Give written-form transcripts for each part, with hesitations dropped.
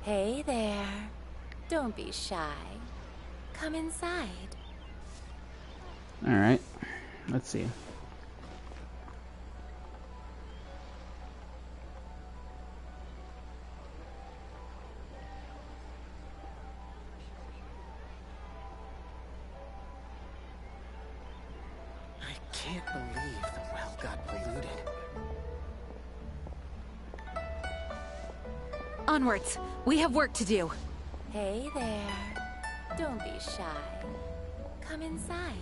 Hey there. Don't be shy. Come inside. Alright. Let's see. I can't believe the well got polluted. Onwards. We have work to do. Hey there. Don't be shy. Come inside.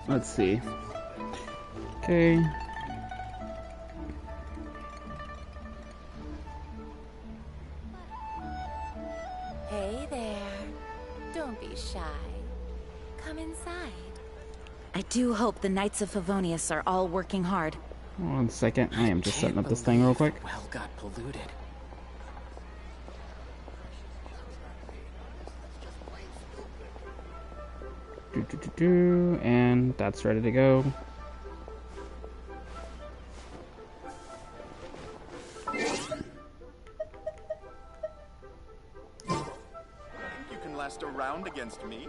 Let's see. Okay. Hey there. Don't be shy. Come inside. I do hope the Knights of Favonius are all working hard. 1 second. I am just setting up this thing real quick. The well got polluted. And that's ready to go. You can last a round against me?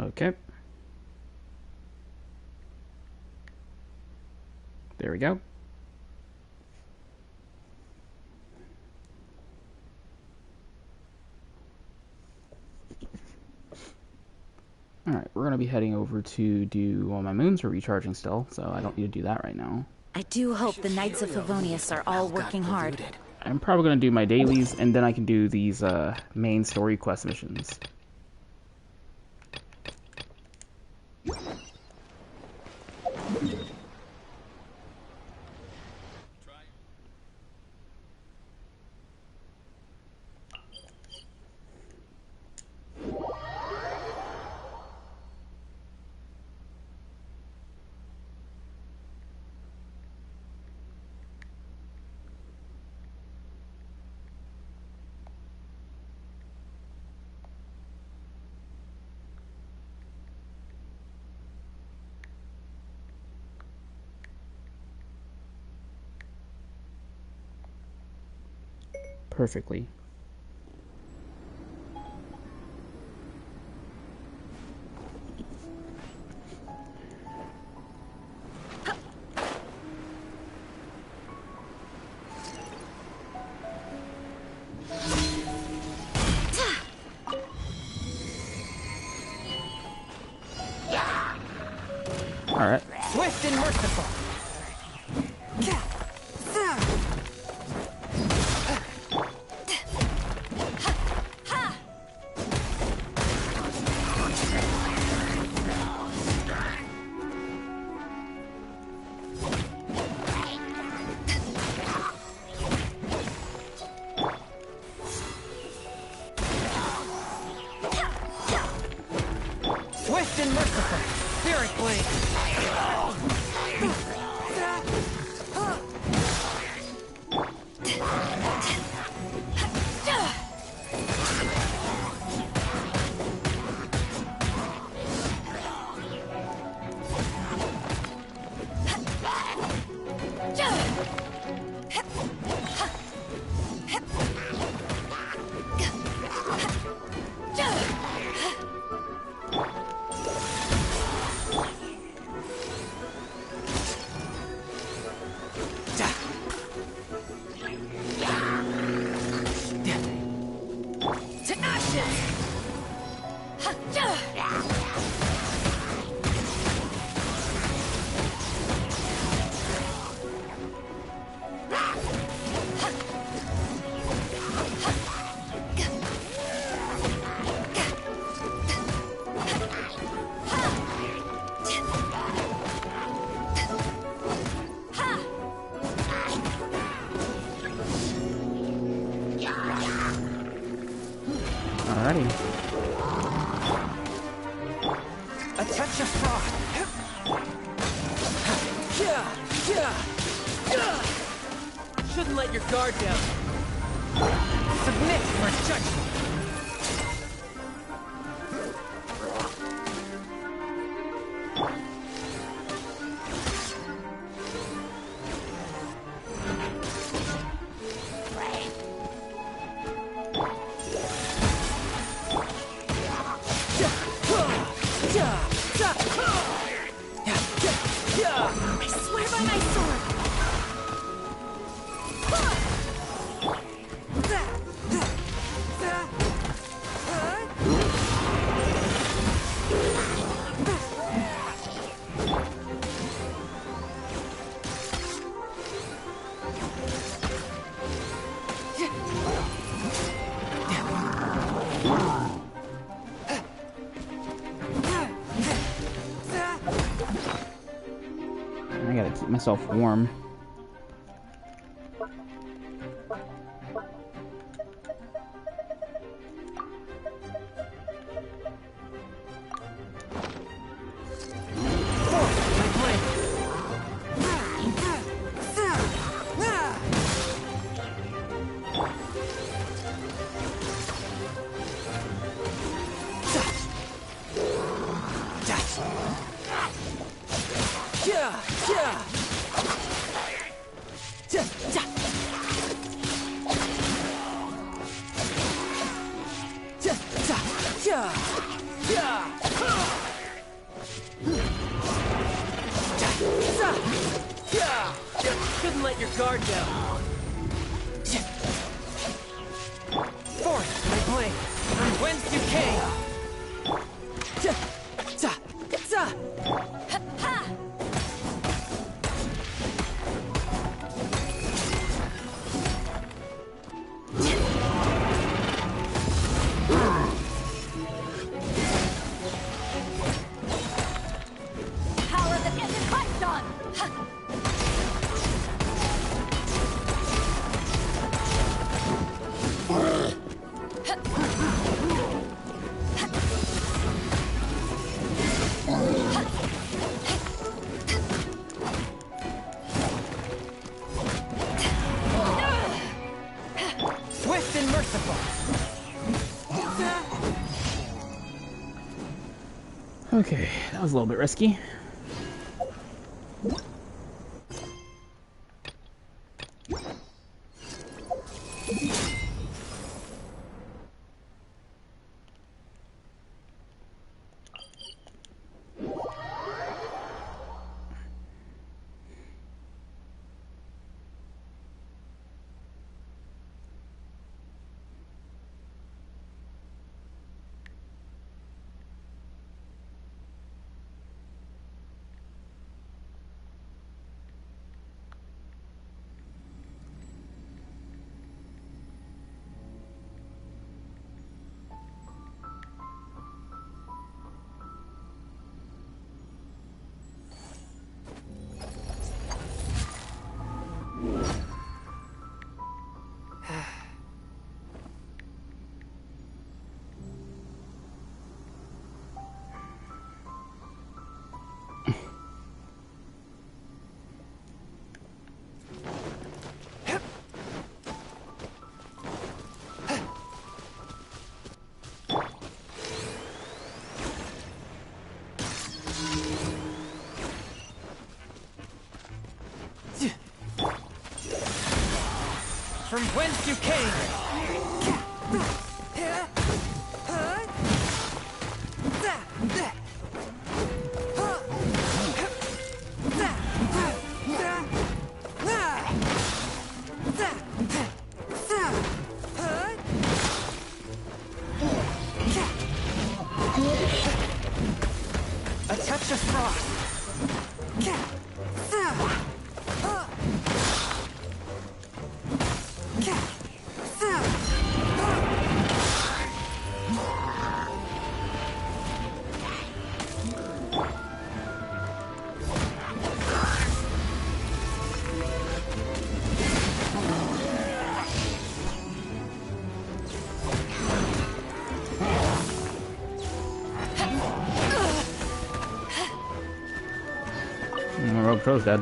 Okay. There we go. Alright, we're going to be heading over to do... Well, my moons are recharging still, so I don't need to do that right now. I do hope the Knights of Favonius are all working hard. I'm probably going to do my dailies, and then I can do these main story quest missions. Perfectly. Alright. Swift and merciful. Swift and merciful. Spirit blade. touch of frost. Shouldn't let your guard down. Submit for judgment. I swear by my sword! I gotta keep myself warm. Shouldn't let your guard down. Forth, my blade, from whence you came. Power that isn't hyped on! Swift and merciful. Okay, that was a little bit risky. From whence you came. A touch of frost. Rogue Troll's dead.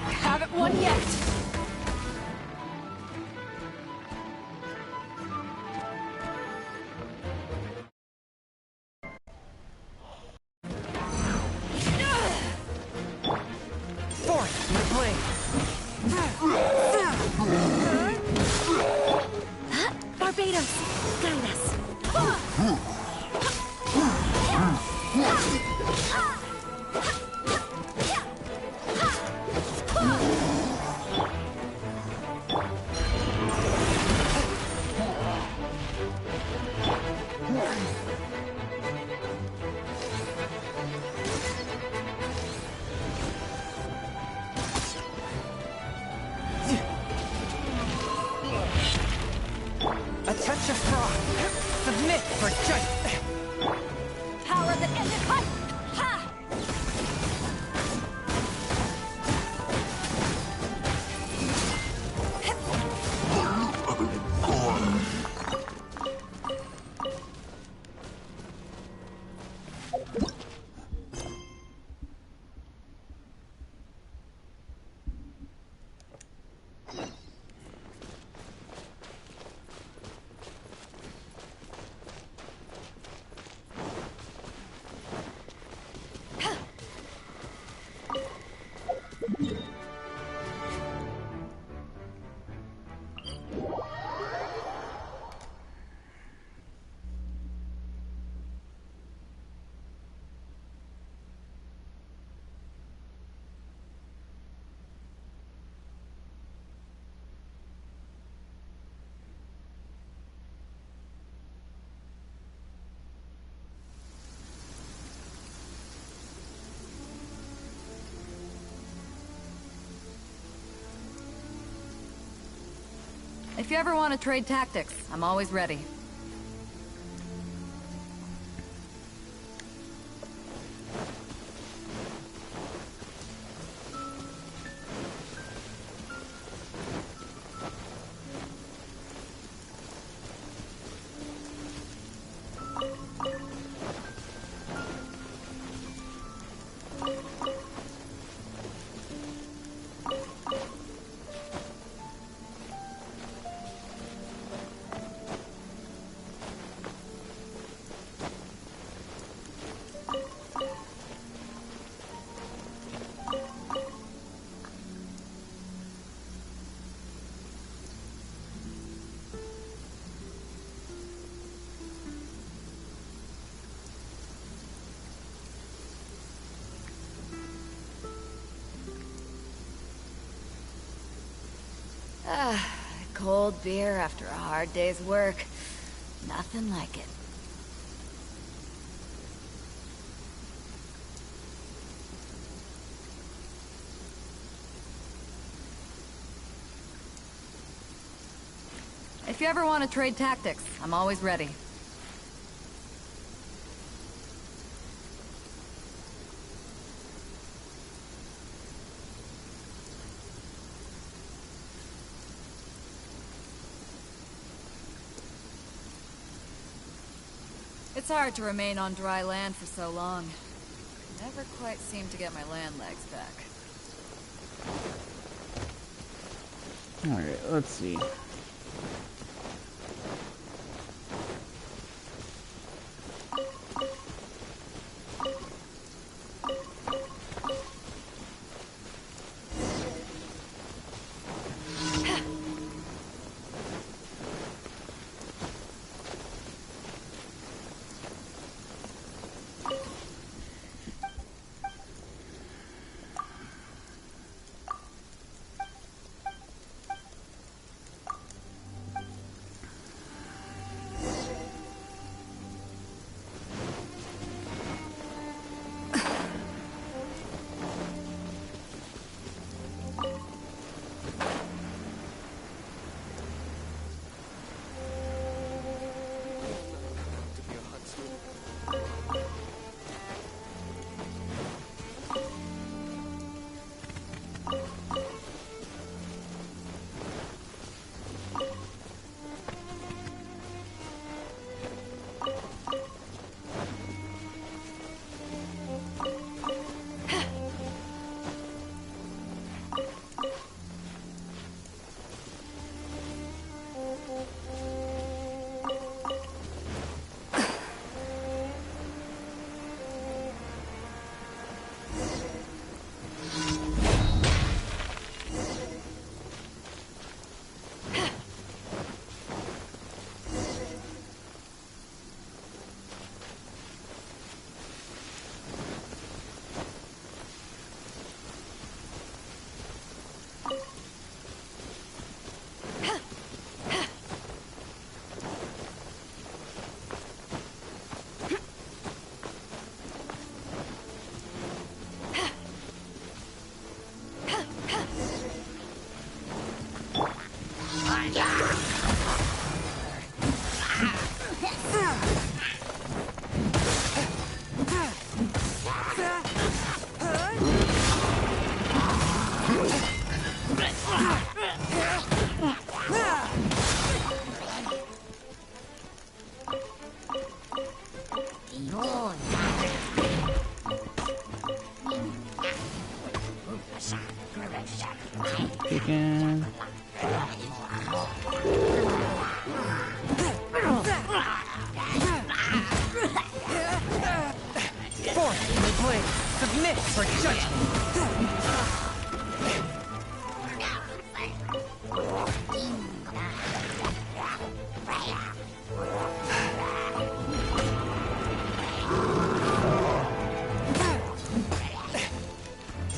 Haven't won yet. Force my blade. Barbados, guide us. A touch of frost. Submit for judgment. Power that ended life. Ha! If you ever want to trade tactics, I'm always ready. Cold beer after a hard day's work. Nothing like it. If you ever want to trade tactics, I'm always ready. It's hard to remain on dry land for so long. Never quite seem to get my land legs back. Alright, let's see. again. Force my blade. Submit for judgment.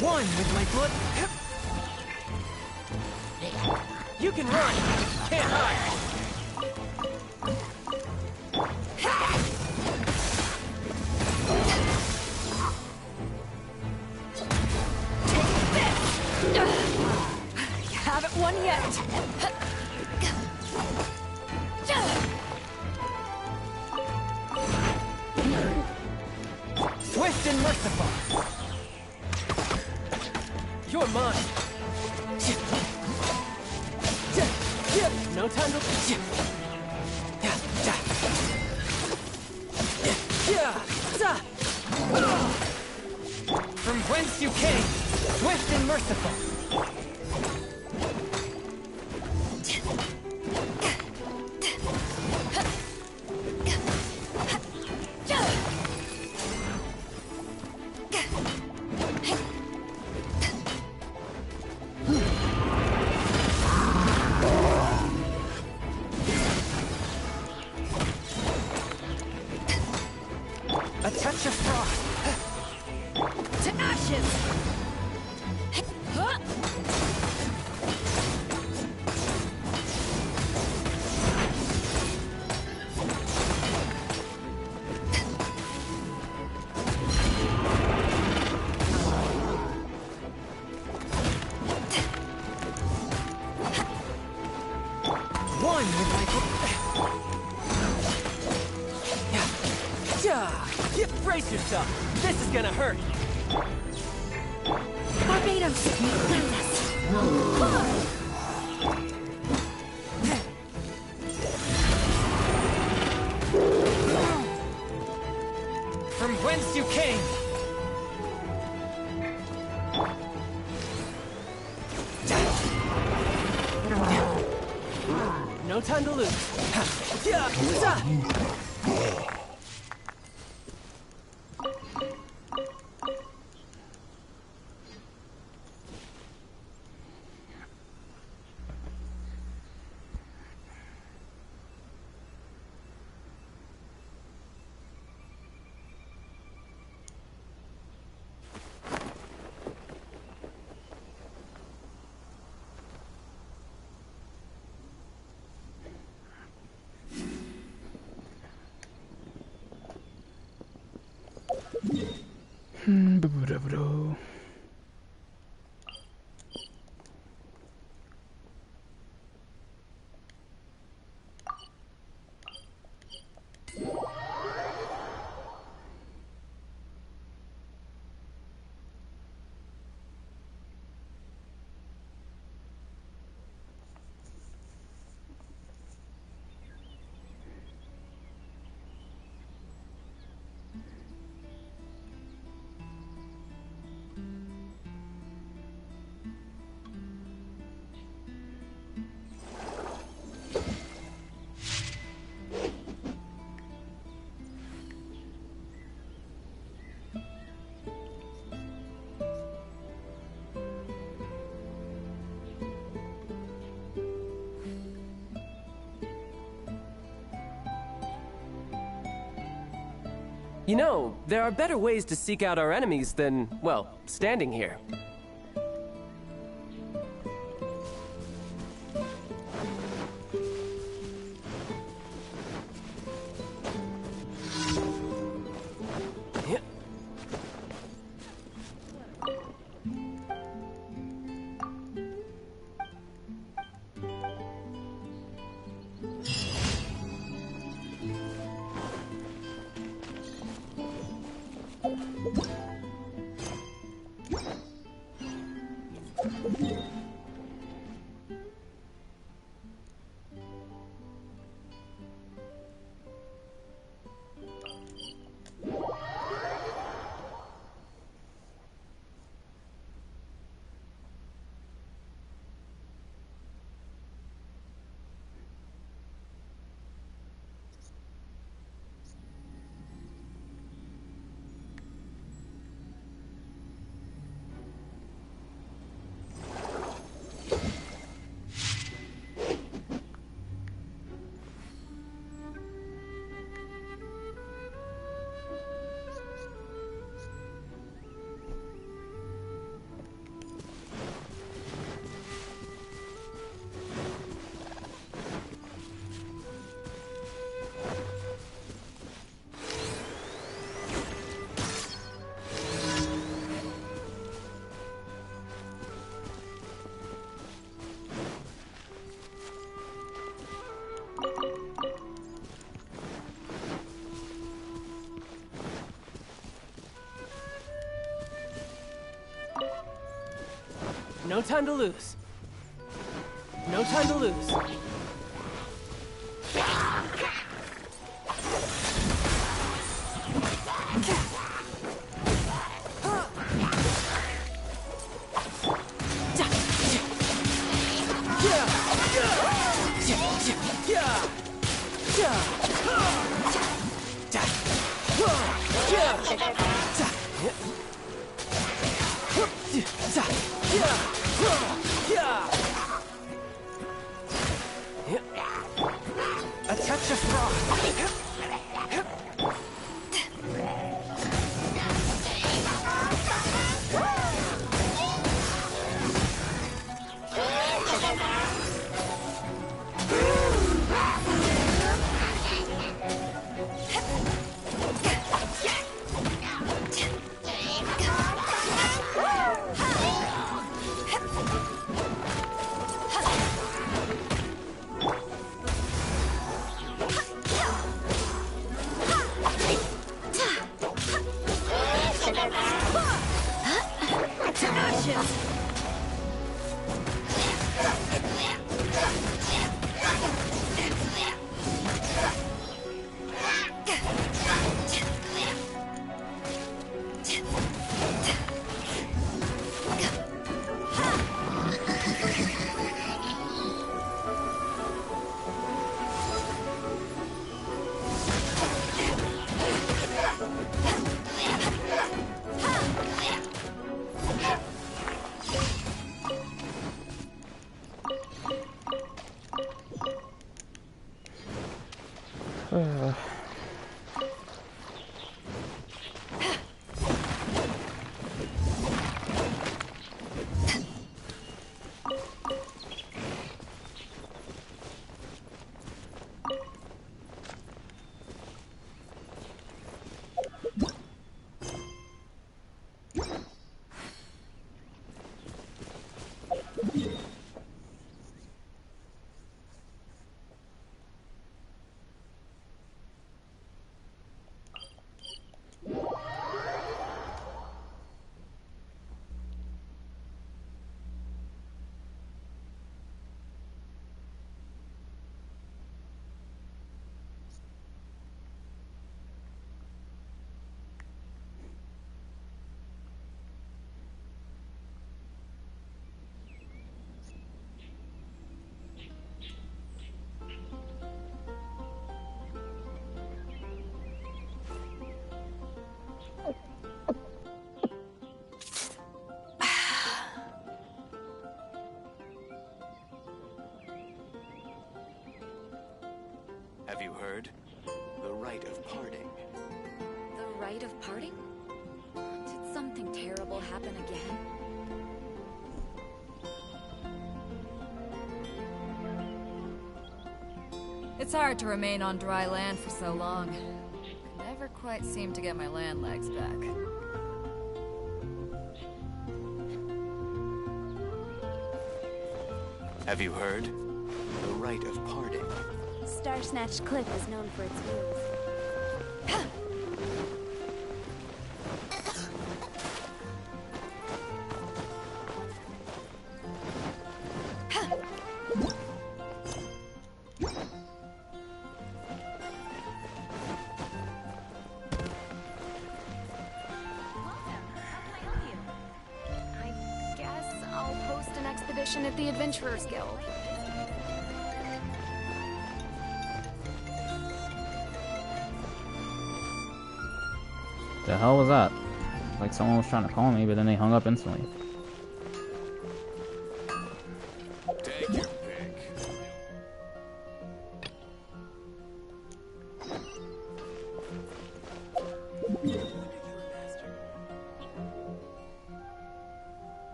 One with my blood. You can run. Can't hide. Haven't won yet. Swift and merciful. You're mine. No time to. From whence you came, swift and merciful. A touch of frost. To ashes! One with my brace yourself. This is gonna hurt. Barbados! From whence you came. No time to lose. You know, there are better ways to seek out our enemies than, well, standing here. No time to lose. No time to lose. A touch of frost. Have you heard? The rite of parting. The rite of parting? Did something terrible happen again? It's hard to remain on dry land for so long. I never quite seem to get my land legs back. Have you heard? The rite of parting. Star-Snatched Cliff is known for its moves. I guess I'll post an expedition at the Adventurers Guild. The hell was that? Like someone was trying to call me, but then they hung up instantly. Take your pick.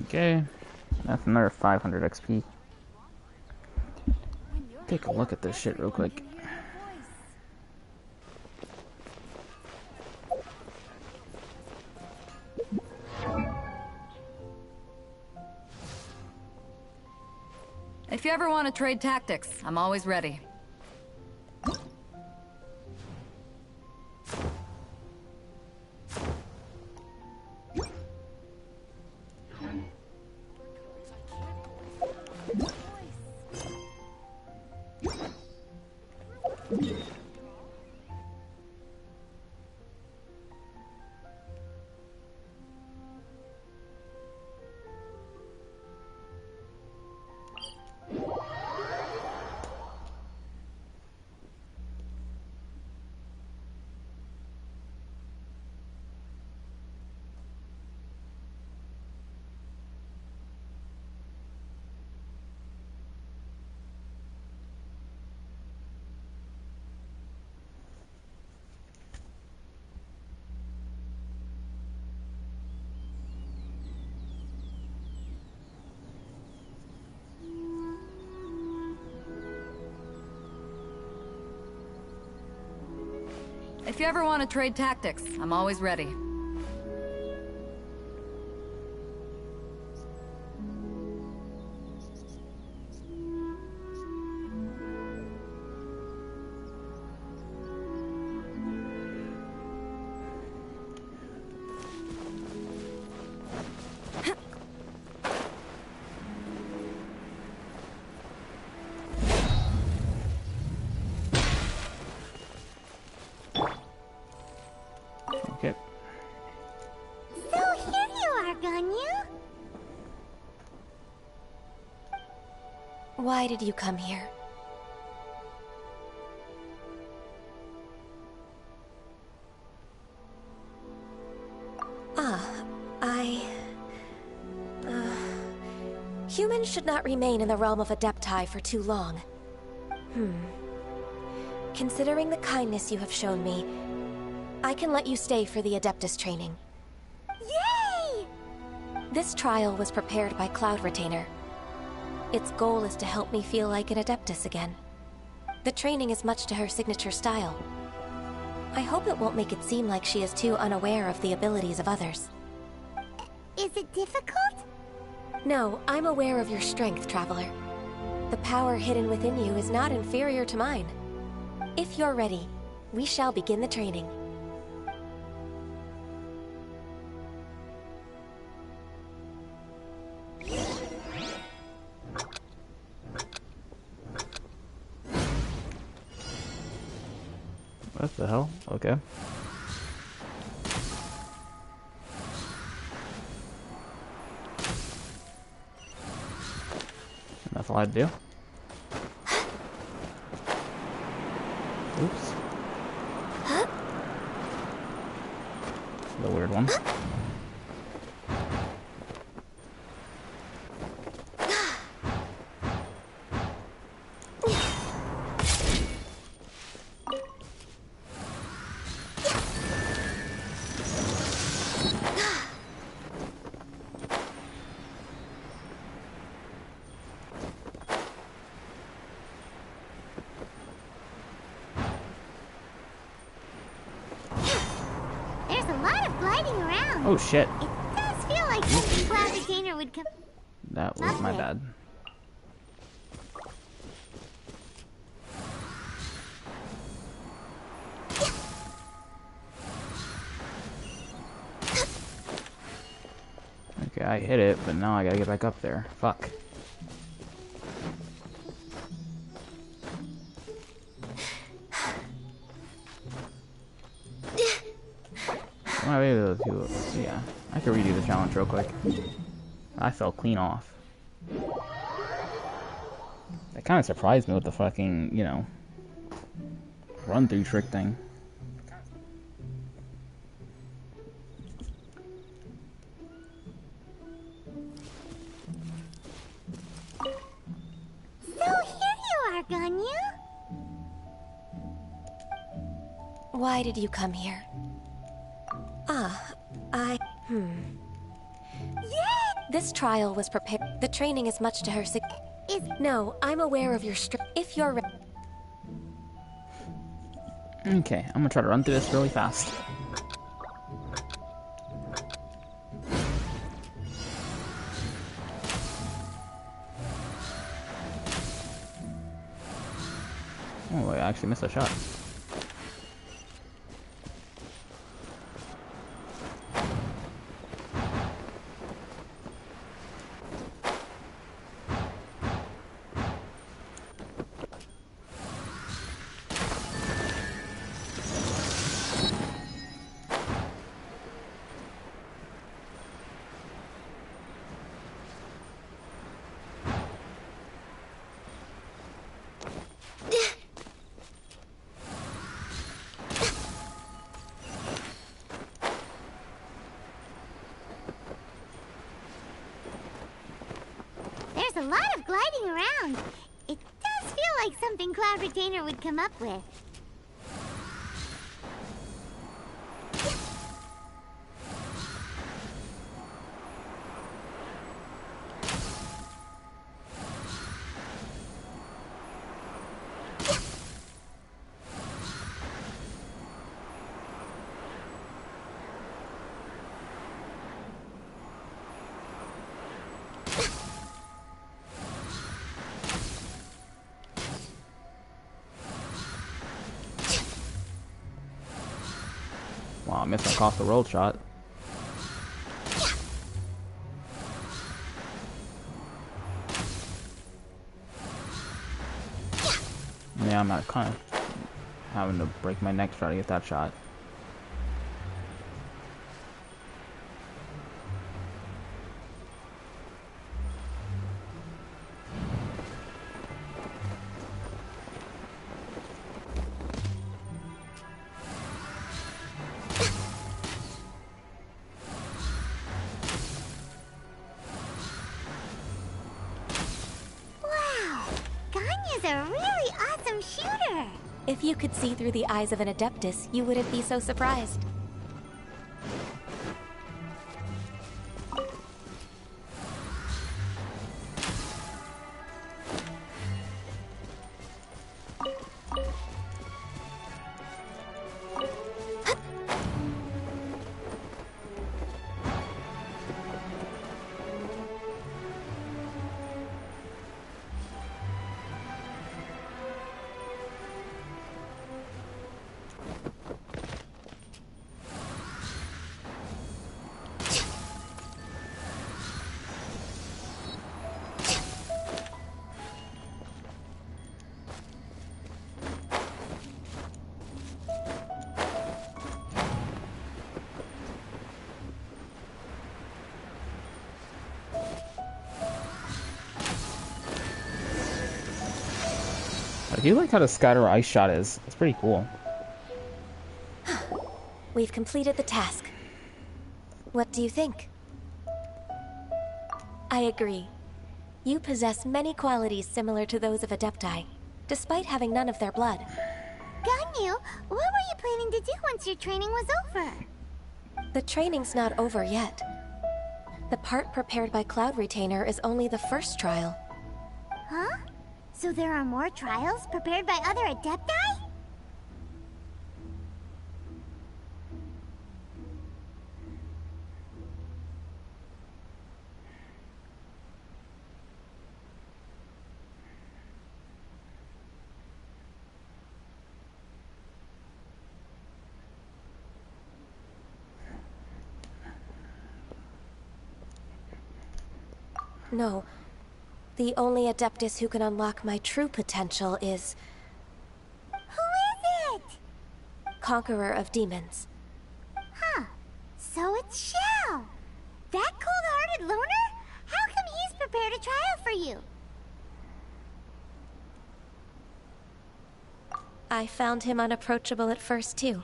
Okay, that's another 500 XP. Take a look at this shit real quick. If you ever want to trade tactics, I'm always ready. If you ever want to trade tactics, I'm always ready. Okay. So here you are, Ganyu. Why did you come here? Humans should not remain in the realm of Adepti for too long. Considering the kindness you have shown me, I can let you stay for the Adeptus training. Yay! This trial was prepared by Cloud Retainer. Its goal is to help me feel like an Adeptus again. The training is much to her signature style. I hope it won't make it seem like she is too unaware of the abilities of others. Is it difficult? No, I'm aware of your strength, Traveler. The power hidden within you is not inferior to mine. If you're ready, we shall begin the training. What the hell? Okay. That's all I had to do. Oops. The weird one. There's a lot of gliding around. Oh shit. It does feel like something Cloud Retainer would come. That was my bad. Okay, I hit it, but now I gotta get back up there. Fuck. Am I able to do it? Yeah, I can redo the challenge real quick. I fell clean off. That kind of surprised me with the fucking, you know, run-through trick thing. So here you are, Ganyu. Why did you come here? This trial was prepared. The training is much to her No, I'm aware of your if you're Okay, I'm gonna try to run through this really fast. Oh, I actually missed a shot. There's a lot of gliding around. It does feel like something Cloud Retainer would come up with. Wow, I missed my across the road shot. Yeah, I'm kind of having to break my neck trying to get that shot. A really awesome shooter! If you could see through the eyes of an Adeptus, you wouldn't be so surprised. I do like how the scatter ice shot is. It's pretty cool. We've completed the task. What do you think? I agree. You possess many qualities similar to those of Adepti, despite having none of their blood. Ganyu, what were you planning to do once your training was over? The training's not over yet. The part prepared by Cloud Retainer is only the first trial. Huh? So there are more trials prepared by other Adepti? No. The only Adeptus who can unlock my true potential is... Who is it? Conqueror of Demons. Huh. So it's Shao. That cold-hearted loner? How come he's prepared a trial for you? I found him unapproachable at first, too.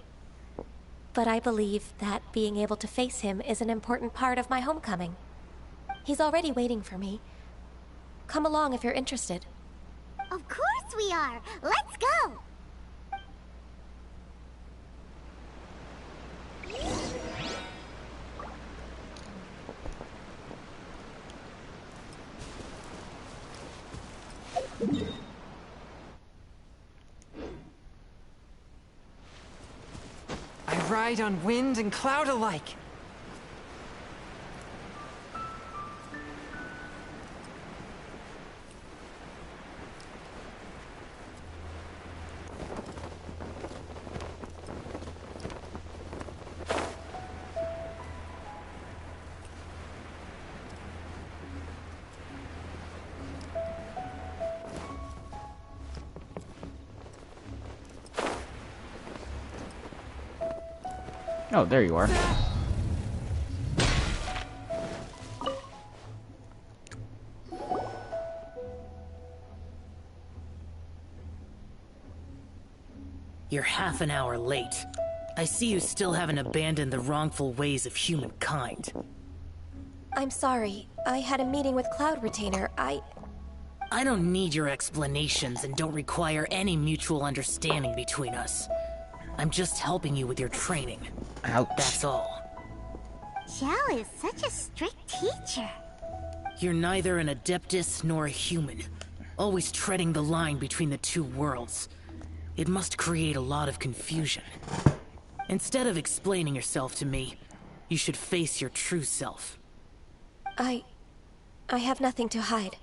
But I believe that being able to face him is an important part of my homecoming. He's already waiting for me. Come along if you're interested. Of course we are! Let's go! I ride on wind and cloud alike. Oh, there you are. You're half an hour late. I see you still haven't abandoned the wrongful ways of humankind. I'm sorry. I had a meeting with Cloud Retainer. I don't need your explanations and don't require any mutual understanding between us. I'm just helping you with your training. Ouch. That's all. Xiao is such a strict teacher. You're neither an Adeptus nor a human, always treading the line between the two worlds. It must create a lot of confusion. Instead of explaining yourself to me, you should face your true self. I have nothing to hide.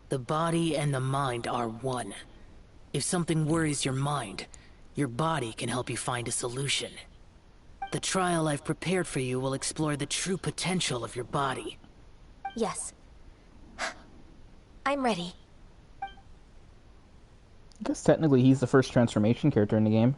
The body and the mind are one. If something worries your mind, your body can help you find a solution. The trial I've prepared for you will explore the true potential of your body. Yes. I'm ready. I guess technically he's the first transformation character in the game.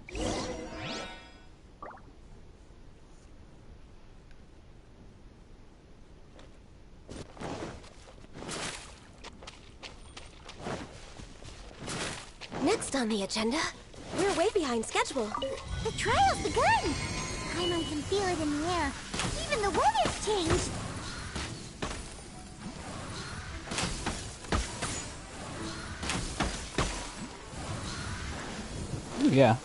Next on the agenda, we're way behind schedule. The trial's begun! Paimon can feel it in the air. Even the weather's changed. Ooh, yeah.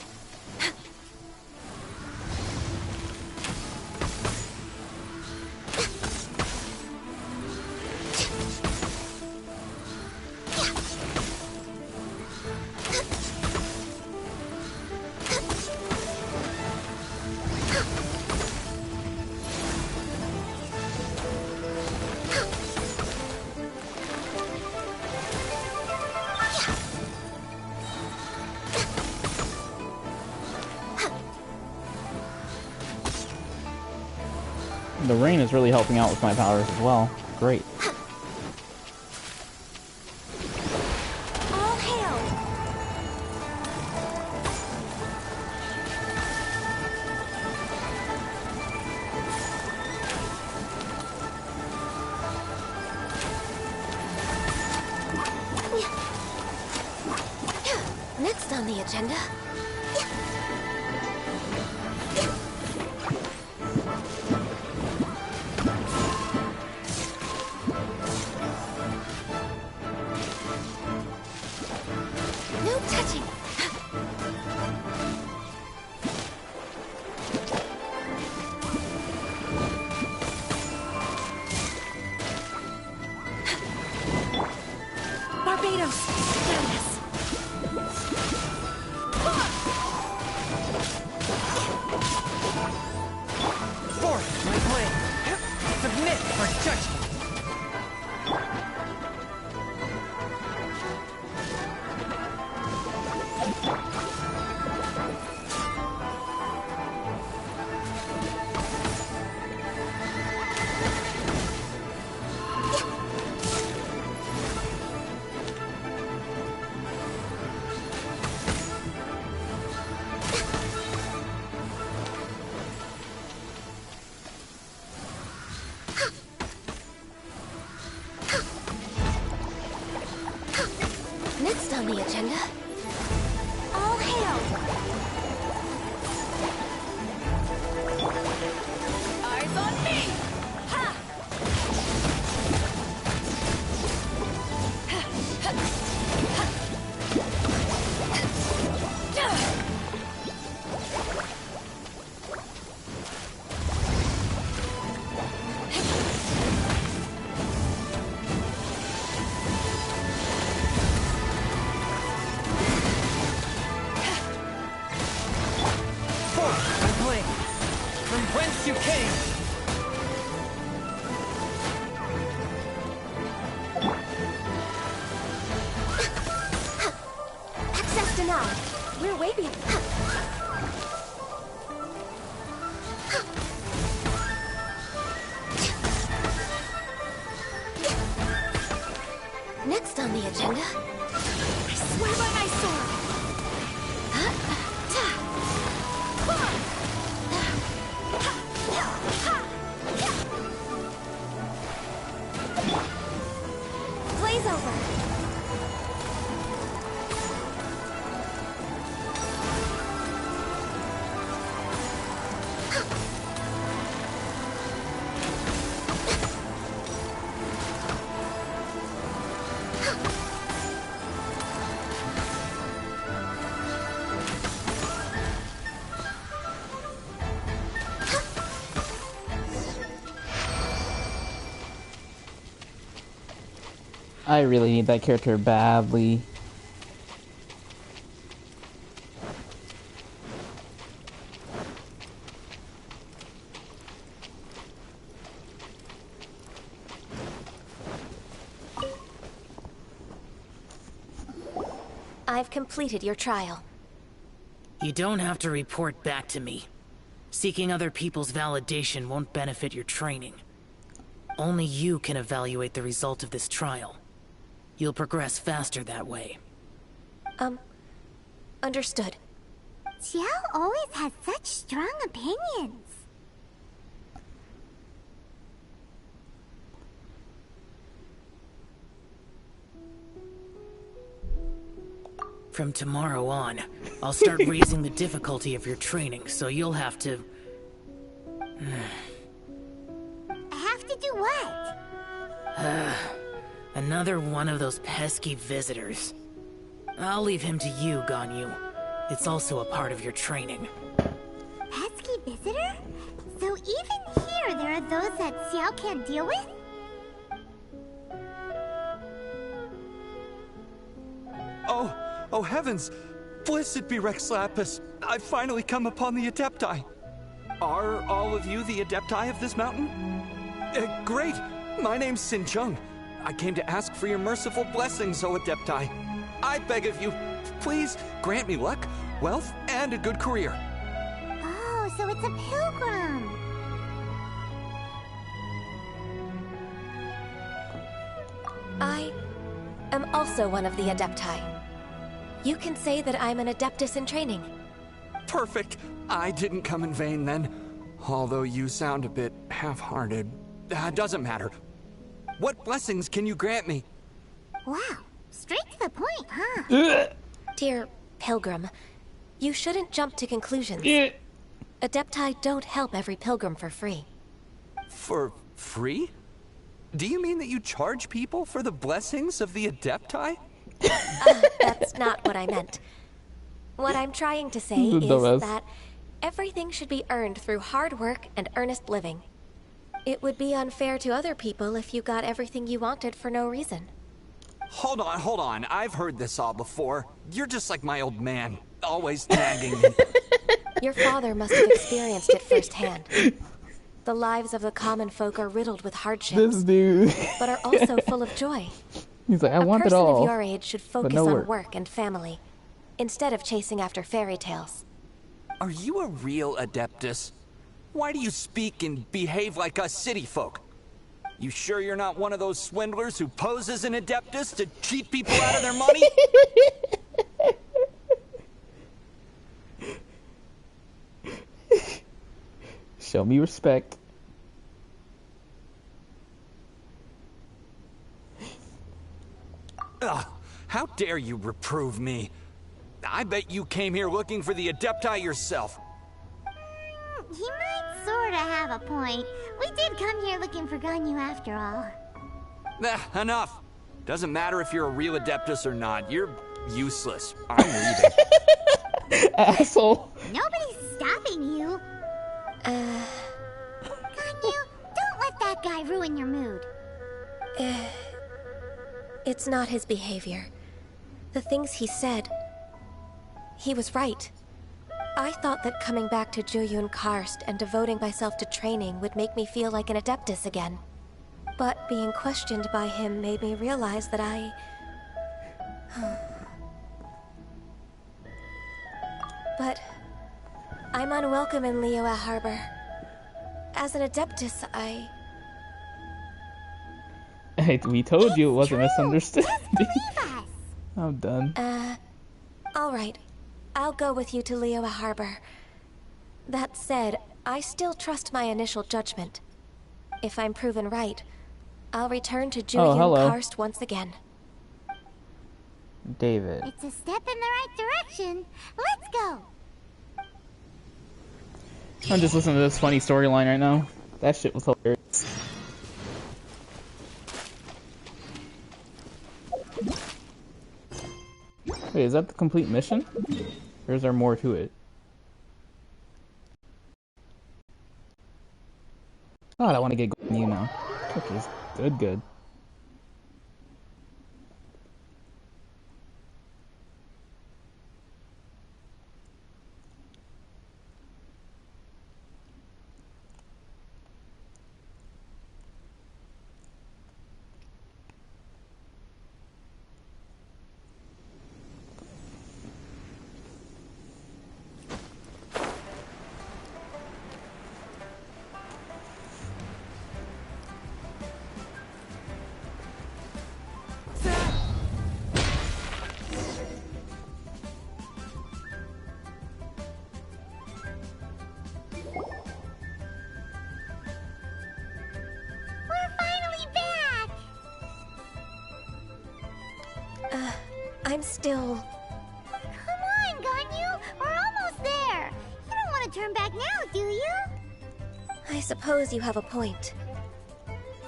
The rain is really helping out with my powers as well. Great. All hail! Next on the agenda. No touching. Barbados. Yes. Forth, my blade! Submit for judgment! Next on the agenda. All hail! Eyes on me! Ha! Forth, my blade! From whence you came! Access denied. We're way behind. Next on the agenda. I really need that character badly. I've completed your trial. You don't have to report back to me. Seeking other people's validation won't benefit your training. Only you can evaluate the result of this trial. You'll progress faster that way. Understood. Xiao always has such strong opinions. From tomorrow on, I'll start raising the difficulty of your training, so you'll have to... Have to do what? Another one of those pesky visitors. I'll leave him to you, Ganyu. It's also a part of your training. Pesky visitor? So even here there are those that Xiao can't deal with? Oh heavens! Blessed be Rex Lapis! I've finally come upon the Adepti! Are all of you the Adepti of this mountain? Great! My name's Sin Chung. I came to ask for your merciful blessings, O Adepti. I beg of you, please grant me luck, wealth, and a good career. Oh, so it's a pilgrim. I am also one of the Adepti. You can say that I'm an Adeptus in training. Perfect. I didn't come in vain then. Although you sound a bit half-hearted. Doesn't matter. What blessings can you grant me? Wow, straight to the point, huh? Dear Pilgrim, you shouldn't jump to conclusions. Adepti don't help every pilgrim for free. For free? Do you mean that you charge people for the blessings of the Adepti? That's not what I meant. What I'm trying to say is that everything should be earned through hard work and earnest living. It would be unfair to other people if you got everything you wanted for no reason. Hold on. I've heard this all before. You're just like my old man, always nagging me. Your father must have experienced it firsthand. The lives of the common folk are riddled with hardships, This dude. but are also full of joy. He's like, I want it A all. person of your age should focus no on work. work and family, instead of chasing after fairy tales. Are you a real Adeptus? Why do you speak and behave like us city folk? You sure you're not one of those swindlers who pose as an Adeptus to cheat people out of their money? Show me respect. Ugh, how dare you reprove me? I bet you came here looking for the Adepti yourself. He might sorta have a point. We did come here looking for Ganyu after all. Enough. Doesn't matter if you're a real Adeptus or not. You're useless. I'm leaving. Asshole. Nobody's stopping you. Ganyu, don't let that guy ruin your mood. It's not his behavior. The things he said. He was right. I thought that coming back to Juyun Karst and devoting myself to training would make me feel like an Adeptus again. But being questioned by him made me realize that But I'm unwelcome in Liyue Harbor. As an Adeptus, Hey, we told you it wasn't true. misunderstanding. Believe us. I'm done. Alright. I'll go with you to Liyue Harbor. That said, I still trust my initial judgment. If I'm proven right, I'll return to Juyun Karst once again. David. It's a step in the right direction. Let's go. I'm just listening to this funny storyline right now. That shit was hilarious. Wait, is that the complete mission? Or is there more to it? God, I want to get you now. Okay, good. I'm still... Come on, Ganyu! We're almost there! You don't want to turn back now, do you? I suppose you have a point.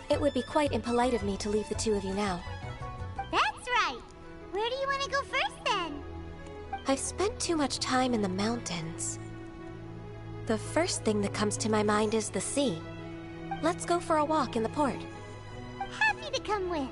It would be quite impolite of me to leave the two of you now. That's right! Where do you want to go first, then? I've spent too much time in the mountains. The first thing that comes to my mind is the sea. Let's go for a walk in the port. Happy to come with.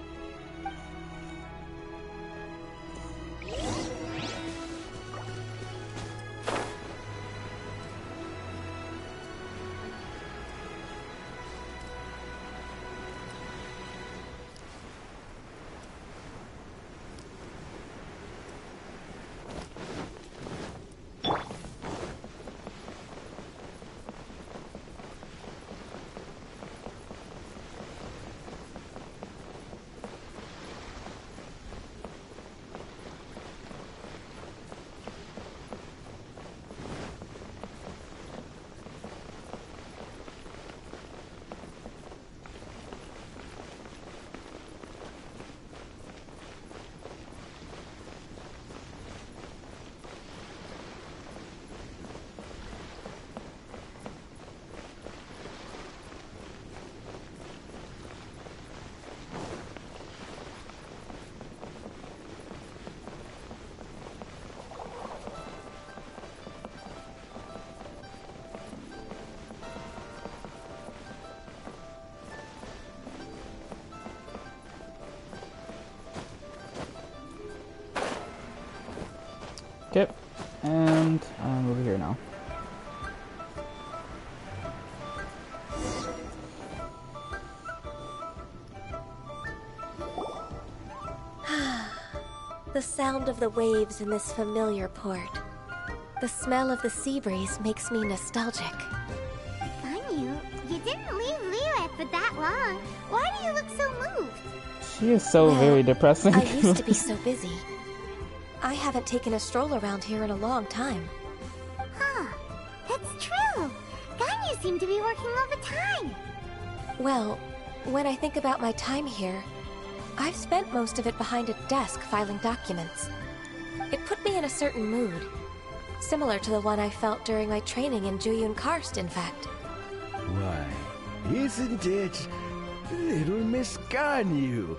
Okay, and I'm over here now. The sound of the waves in this familiar port. The smell of the sea breeze makes me nostalgic. Ganyu, you didn't leave Liyue for that long. Why do you look so moved? She is so very depressing. I used to be so busy. I haven't taken a stroll around here in a long time. Huh, that's true. Ganyu seemed to be working overtime. Well, when I think about my time here, I've spent most of it behind a desk filing documents. It put me in a certain mood, similar to the one I felt during my training in Juyun Karst, in fact. Why, isn't it little Miss Ganyu?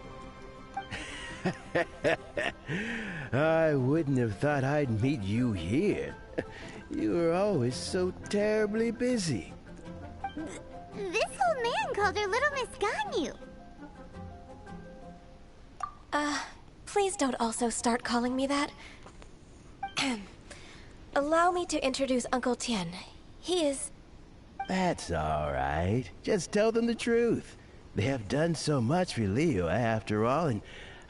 I wouldn't have thought I'd meet you here. You were always so terribly busy. This old man called her Little Miss Ganyu. Please don't also start calling me that. Allow me to introduce Uncle Tien. He is... That's all right. Just tell them the truth. They have done so much for Liyue after all, and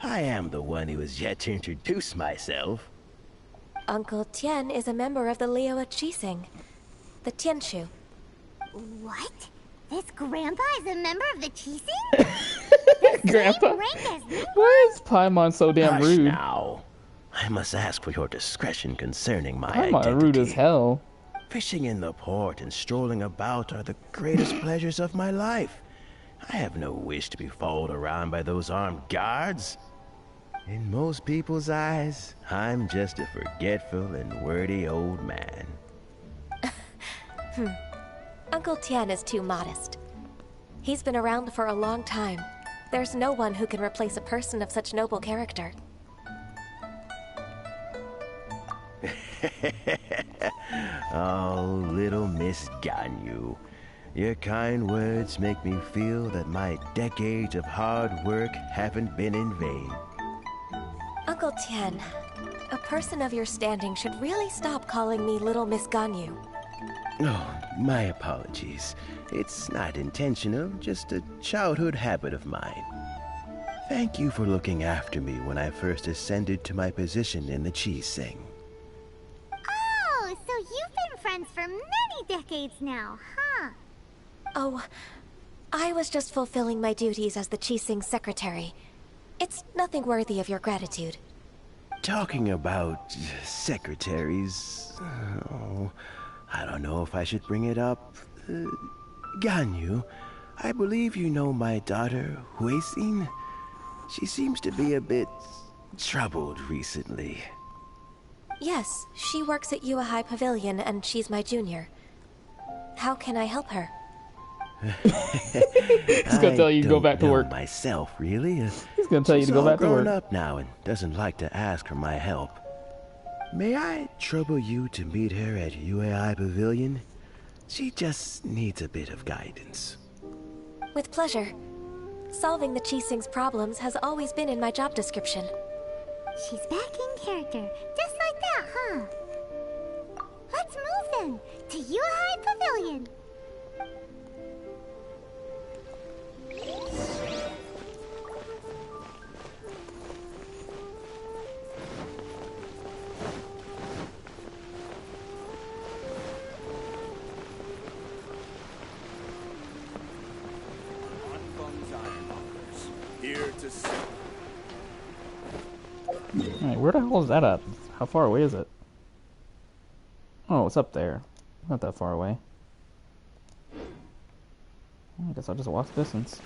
I am the one who has yet to introduce myself. Uncle Tien is a member of the Liyue Qixing, the Tianshu. What? This grandpa is a member of the Qixing? Grandpa? Why is Paimon so damn Hush rude? now. I must ask for your discretion concerning my Paimon identity. rude as hell. Fishing in the port and strolling about are the greatest pleasures of my life. I have no wish to be followed around by those armed guards. In most people's eyes, I'm just a forgetful and wordy old man. Uncle Tien is too modest. He's been around for a long time. There's no one who can replace a person of such noble character. Oh, little Miss Ganyu. Your kind words make me feel that my decades of hard work haven't been in vain. Uncle Tien, a person of your standing should really stop calling me Little Miss Ganyu. Oh, my apologies. It's not intentional, just a childhood habit of mine. Thank you for looking after me when I first ascended to my position in the Qixing. Oh, so you've been friends for many decades now, huh? Oh, I was just fulfilling my duties as the Qixing secretary. It's nothing worthy of your gratitude. Talking about secretaries... Oh, I don't know if I should bring it up. Ganyu, I believe you know my daughter, Huixin. She seems to be a bit troubled recently? Yes, she works at High Pavilion and she's my junior. How can I help her? He's gonna tell you to go back to work. Myself, really. He's gonna tell you to go back to work. She's all grown up now and doesn't like to ask for my help. May I trouble you to meet her at High Pavilion? She just needs a bit of guidance. With pleasure. Solving the Qixing's problems has always been in my job description. She's back in character, just like that, huh? Let's move then, to High Pavilion. Here to see. Alright, where the hell is that at? How far away is it? Oh, it's up there. Not that far away. I guess I'll just walk the distance.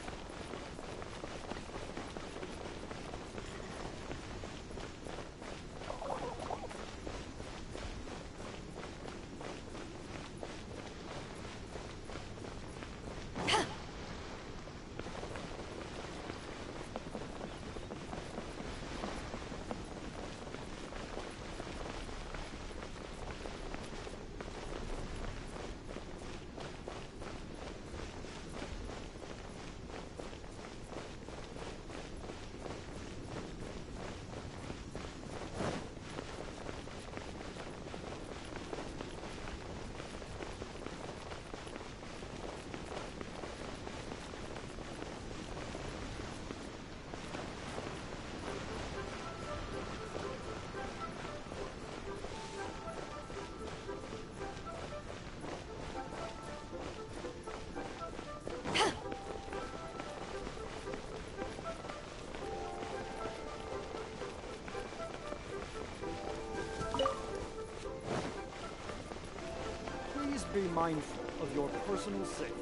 Be mindful of your personal safety.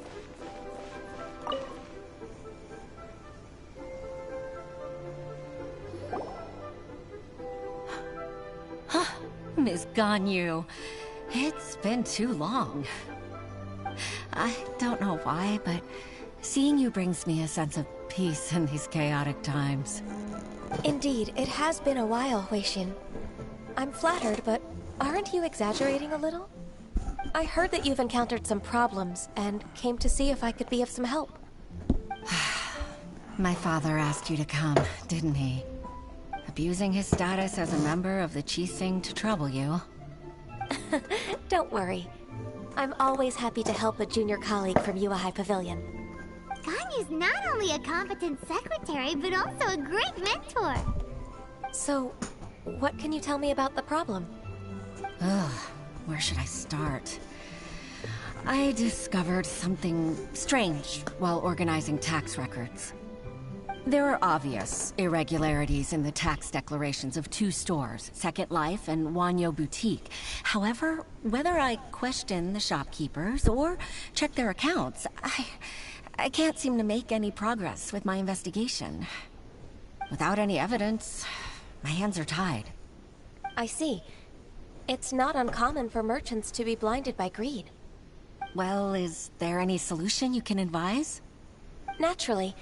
Miss Ganyu, it's been too long. I don't know why, but seeing you brings me a sense of peace in these chaotic times. Indeed, it has been a while, Huixin. I'm flattered, but aren't you exaggerating a little? I heard that you've encountered some problems, and came to see if I could be of some help. My father asked you to come, didn't he? Abusing his status as a member of the Qixing to trouble you. Don't worry. I'm always happy to help a junior colleague from High Pavilion. Ganyu's not only a competent secretary, but also a great mentor. So, what can you tell me about the problem? Ugh. Where should I start? I discovered something strange while organizing tax records. There are obvious irregularities in the tax declarations of two stores, Second Life and Wanyo Boutique. However, whether I question the shopkeepers or check their accounts, I can't seem to make any progress with my investigation. Without any evidence, my hands are tied. I see. It's not uncommon for merchants to be blinded by greed. Well, is there any solution you can advise? Naturally.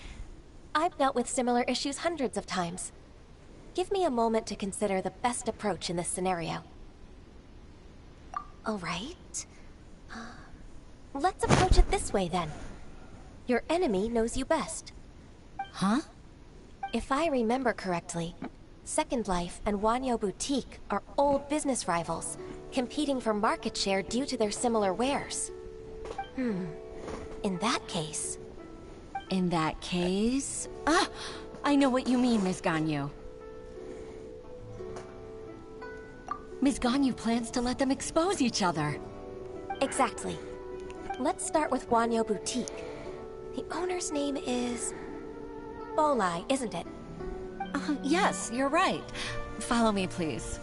I've dealt with similar issues hundreds of times. Give me a moment to consider the best approach in this scenario. All right. Let's approach it this way, then. Your enemy knows you best. Huh? If I remember correctly, Second Life and Wanyo Boutique are old business rivals, competing for market share due to their similar wares. In that case... In that case... Ah! I know what you mean, Miss Ganyu. Miss Ganyu plans to let them expose each other. Exactly. Let's start with Wanyo Boutique. The owner's name is... Bolai, isn't it? Yes, you're right. Follow me, please.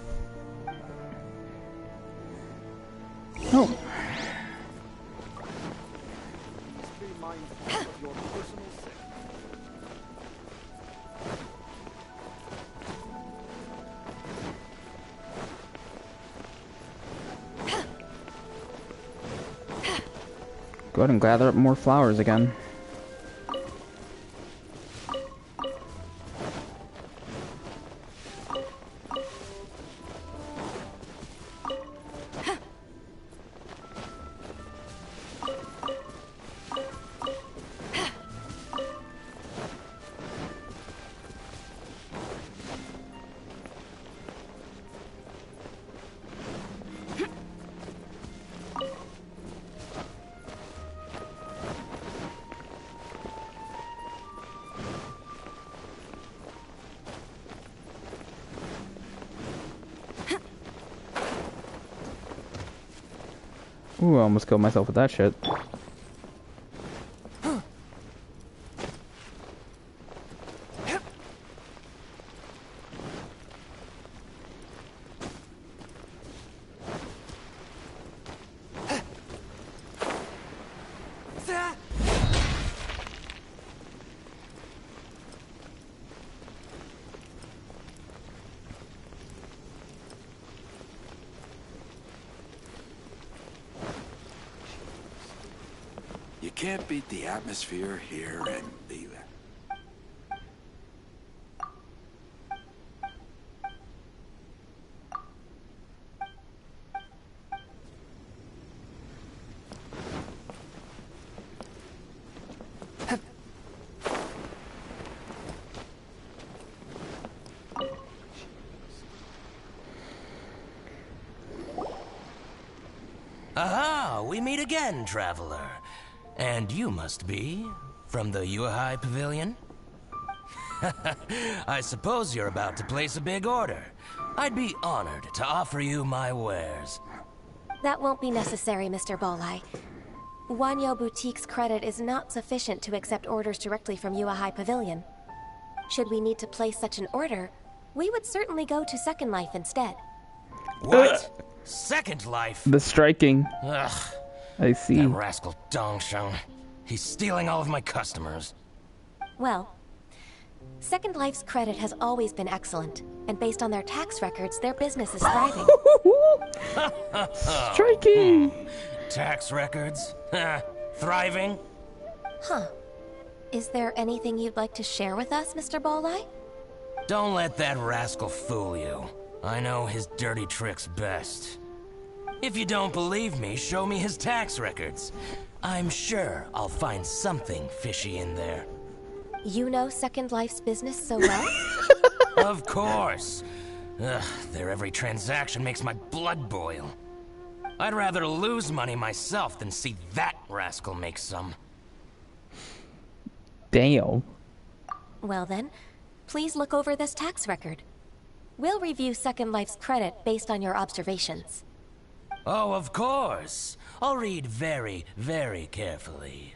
Oh. Be mindful of your personal safety. ahead and gather up more flowers again. Ooh, I almost killed myself with that shit. You can't beat the atmosphere here and leave it. Aha! We meet again, traveler. And you must be from the Yuhai Pavilion? I suppose you're about to place a big order. I'd be honored to offer you my wares. That won't be necessary, Mr. Bolai. Wanyo Boutique's credit is not sufficient to accept orders directly from Yuhai Pavilion. Should we need to place such an order, we would certainly go to Second Life instead. What? Second Life? The striking. Ugh. I see. That rascal Dongsheng. He's stealing all of my customers. Well, Second Life's credit has always been excellent, and based on their tax records, their business is thriving. Striking! Tax records? Thriving? Huh. Is there anything you'd like to share with us, Mr. Bolai? Don't let that rascal fool you. I know his dirty tricks best. If you don't believe me, show me his tax records. I'm sure I'll find something fishy in there. You know Second Life's business so well? Of course. Ugh, their every transaction makes my blood boil. I'd rather lose money myself than see that rascal make some. Damn. Well then, please look over this tax record. We'll review Second Life's credit based on your observations. Oh, of course. I'll read very, very carefully.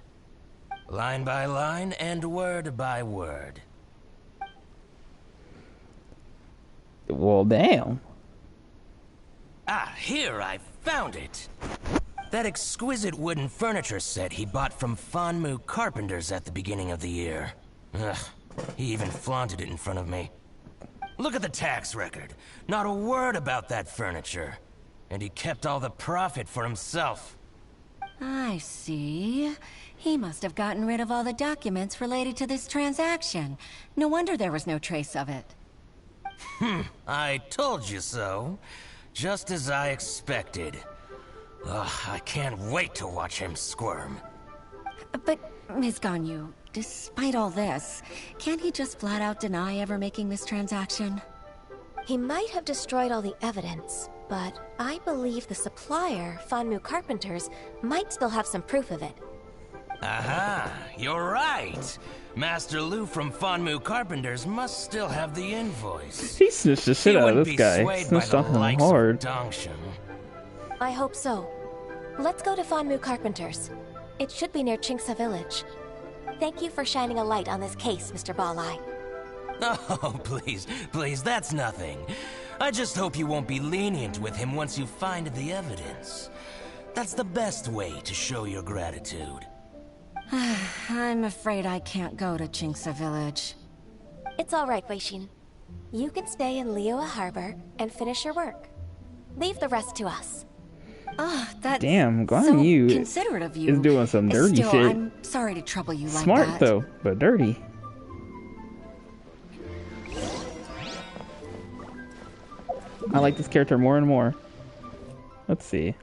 Line by line and word by word. Well, damn. Ah, here, I found it. That exquisite wooden furniture set he bought from Fanmu Carpenters at the beginning of the year. Ugh, he even flaunted it in front of me. Look at the tax record. Not a word about that furniture. And he kept all the profit for himself. I see. He must have gotten rid of all the documents related to this transaction. No wonder there was no trace of it. I told you so. Just as I expected. Ugh, I can't wait to watch him squirm. But, Ms. Ganyu, despite all this, can't he just flat out deny ever making this transaction? He might have destroyed all the evidence, but I believe the supplier, Fanmu Carpenters, might still have some proof of it. Aha, you're right. Master Liu from Fanmu Carpenters must still have the invoice. He snitched the shit out of this guy. Snitched on him hard. I hope so. Let's go to Fanmu Carpenters. It should be near Chingsa Village. Thank you for shining a light on this case, Mr. Balai. Oh, please, that's nothing. I just hope you won't be lenient with him once you find the evidence. That's the best way to show your gratitude. I'm afraid I can't go to Chingsa Village. It's all right, Weishin. You can stay in Liyue Harbor and finish your work. Leave the rest to us. Oh, that's damn, Guan so Yu considerate of you. is doing some dirty Still, shit. I'm sorry to trouble you like Smart that. though, but dirty. I like this character more and more. Let's see.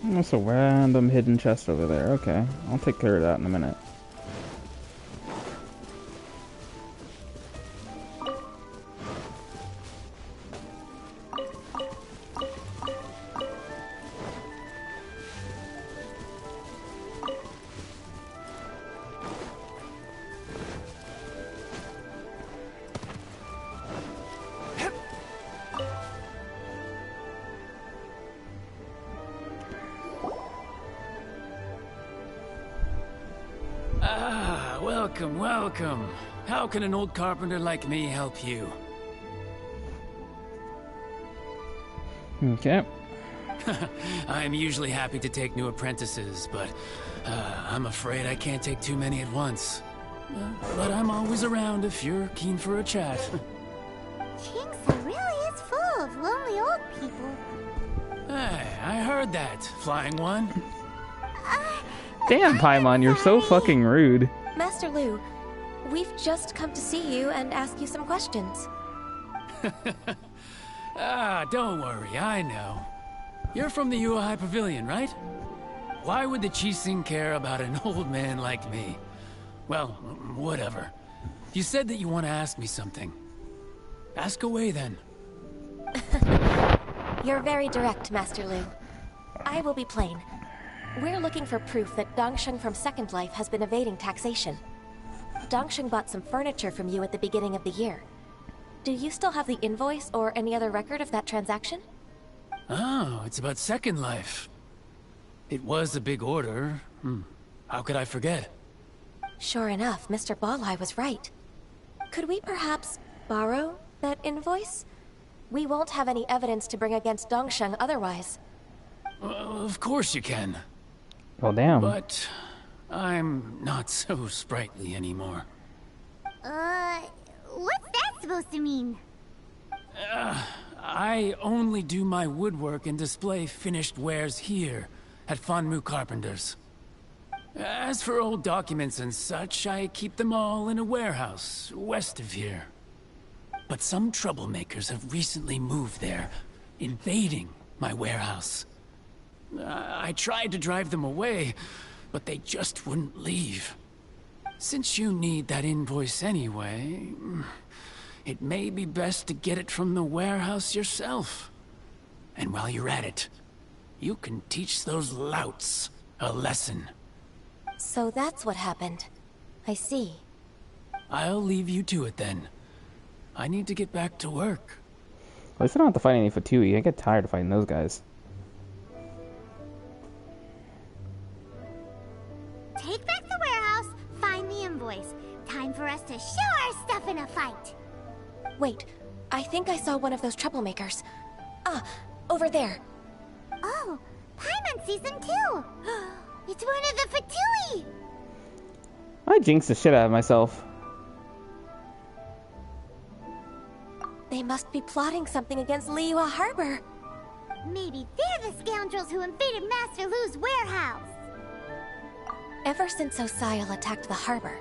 That's a random hidden chest over there. Okay, I'll take care of that in a minute. Welcome, welcome. How can an old carpenter like me help you? Okay. I'm usually happy to take new apprentices, but I'm afraid I can't take too many at once. But I'm always around if you're keen for a chat. Chingsa really is full of lonely old people. Hey, I heard that, Flying One. Damn, Paimon, you're so fucking rude. Master Lu, we've just come to see you and ask you some questions. Don't worry, I know. You're from the Yuehai Pavilion, right? Why would the Qixing care about an old man like me? Well, whatever. You said that you want to ask me something. Ask away, then. You're very direct, Master Lu. I will be plain. We're looking for proof that Dongsheng from Second Life has been evading taxation. Dongsheng bought some furniture from you at the beginning of the year. Do you still have the invoice or any other record of that transaction? Oh, it's about Second Life. It was a big order. How could I forget? Sure enough, Mr. Balai was right. Could we perhaps borrow that invoice? We won't have any evidence to bring against Dongsheng otherwise. Of course you can. Oh, damn. But I'm not so sprightly anymore. What's that supposed to mean? I only do my woodwork and display finished wares here at Fanmu Carpenters. As for old documents and such, I keep them all in a warehouse west of here. But some troublemakers have recently moved there, invading my warehouse. I tried to drive them away, but they just wouldn't leave. Since you need that invoice anyway, it may be best to get it from the warehouse yourself. And while you're at it, you can teach those louts a lesson. So that's what happened. I see. I'll leave you to it then. I need to get back to work. At least I don't have to fight any Fatui. I get tired of fighting those guys. Take back the warehouse, find the invoice. Time for us to show our stuff in a fight. Wait, I think I saw one of those troublemakers. Ah, over there. Oh, Paimon sees them too. It's one of the Fatui! I jinxed the shit out of myself. They must be plotting something against Liyue Harbor. Maybe they're the scoundrels who invaded Master Lu's warehouse. Ever since Osial attacked the harbor,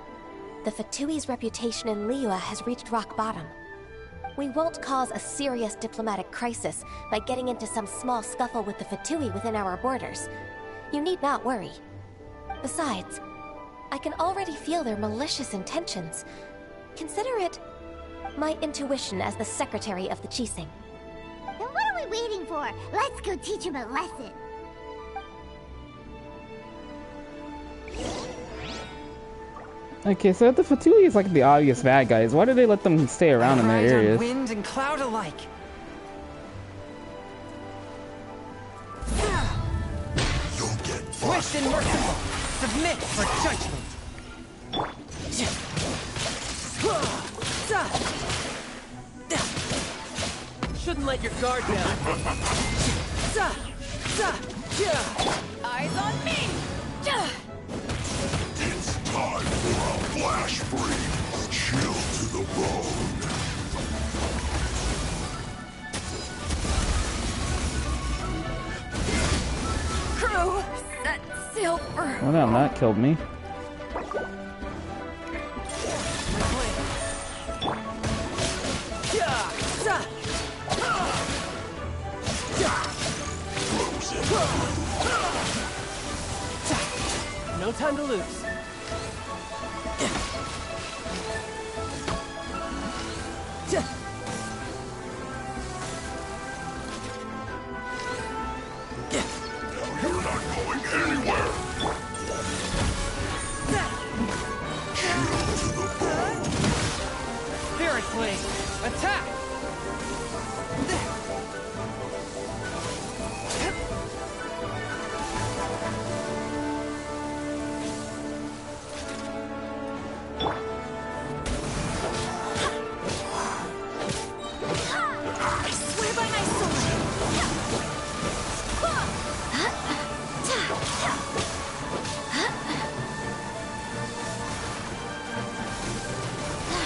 the Fatui's reputation in Liyue has reached rock bottom. We won't cause a serious diplomatic crisis by getting into some small scuffle with the Fatui within our borders. You need not worry. Besides, I can already feel their malicious intentions. Consider it my intuition as the secretary of the Qixing. Then what are we waiting for? Let's go teach him a lesson. Okay, so the Fatui is like the obvious bad guys. Why do they let them stay around in their Ride on areas? wind and cloud alike. You'll get Swift and merciful. Submit for judgment. Shouldn't let your guard down. Eyes on me. It's time for a flash freeze. Chill to the bone. Crew, set sail for... Well, damn, that killed me. No time to lose. You're not going anywhere. Chill to the bone. Spirit Blade, attack! I swear by my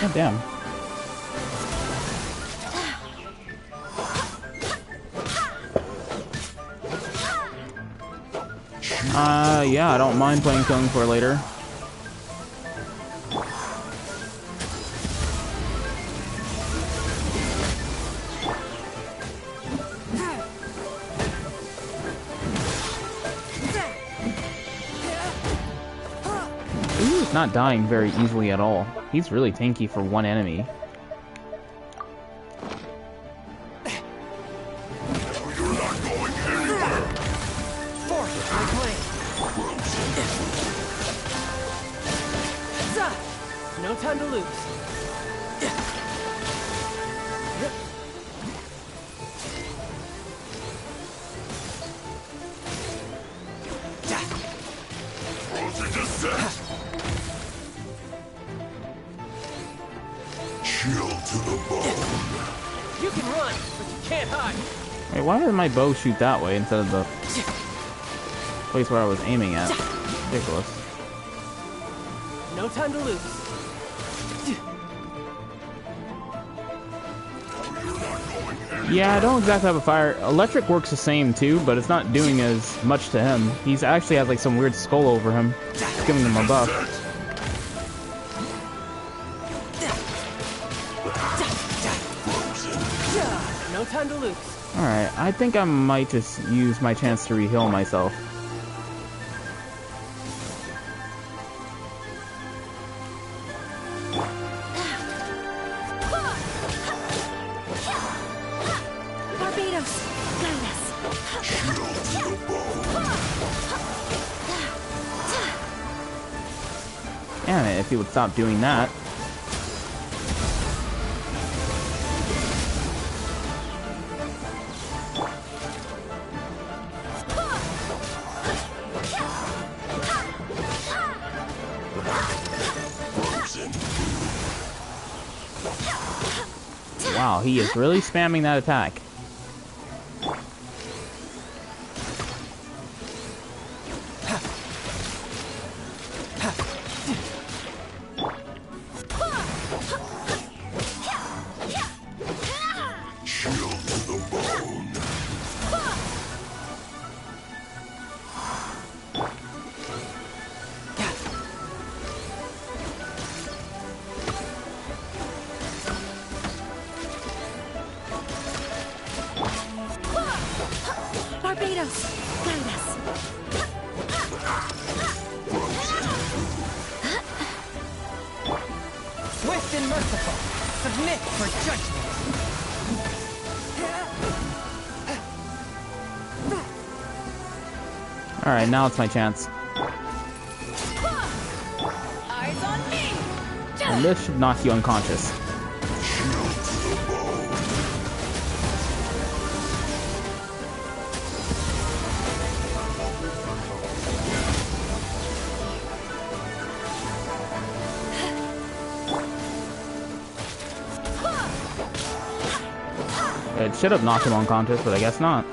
God damn. Yeah, I don't mind playing Kung for later. He's not dying very easily at all. He's really tanky for one enemy. You're not going anywhere. Force my blade. No time to lose. Frozen descent. Chill to the bone. You can run, but you can't hide. Wait, why did my bow shoot that way instead of the place where I was aiming at? Ridiculous. No time to lose. Yeah, I don't exactly have a fire. Electric works the same too, but it's not doing as much to him. He's actually has like some weird skull over him. It's giving him a buff. No time to lose. Alright, I think I might just use my chance to re-heal myself. Damn it, if he would stop doing that. Wow, he is really spamming that attack. Kratos, guide us. Swift and merciful, submit for judgment. Alright, now it's my chance. Eyes on me! And this should knock you unconscious. It should have knocked him unconscious, but I guess not.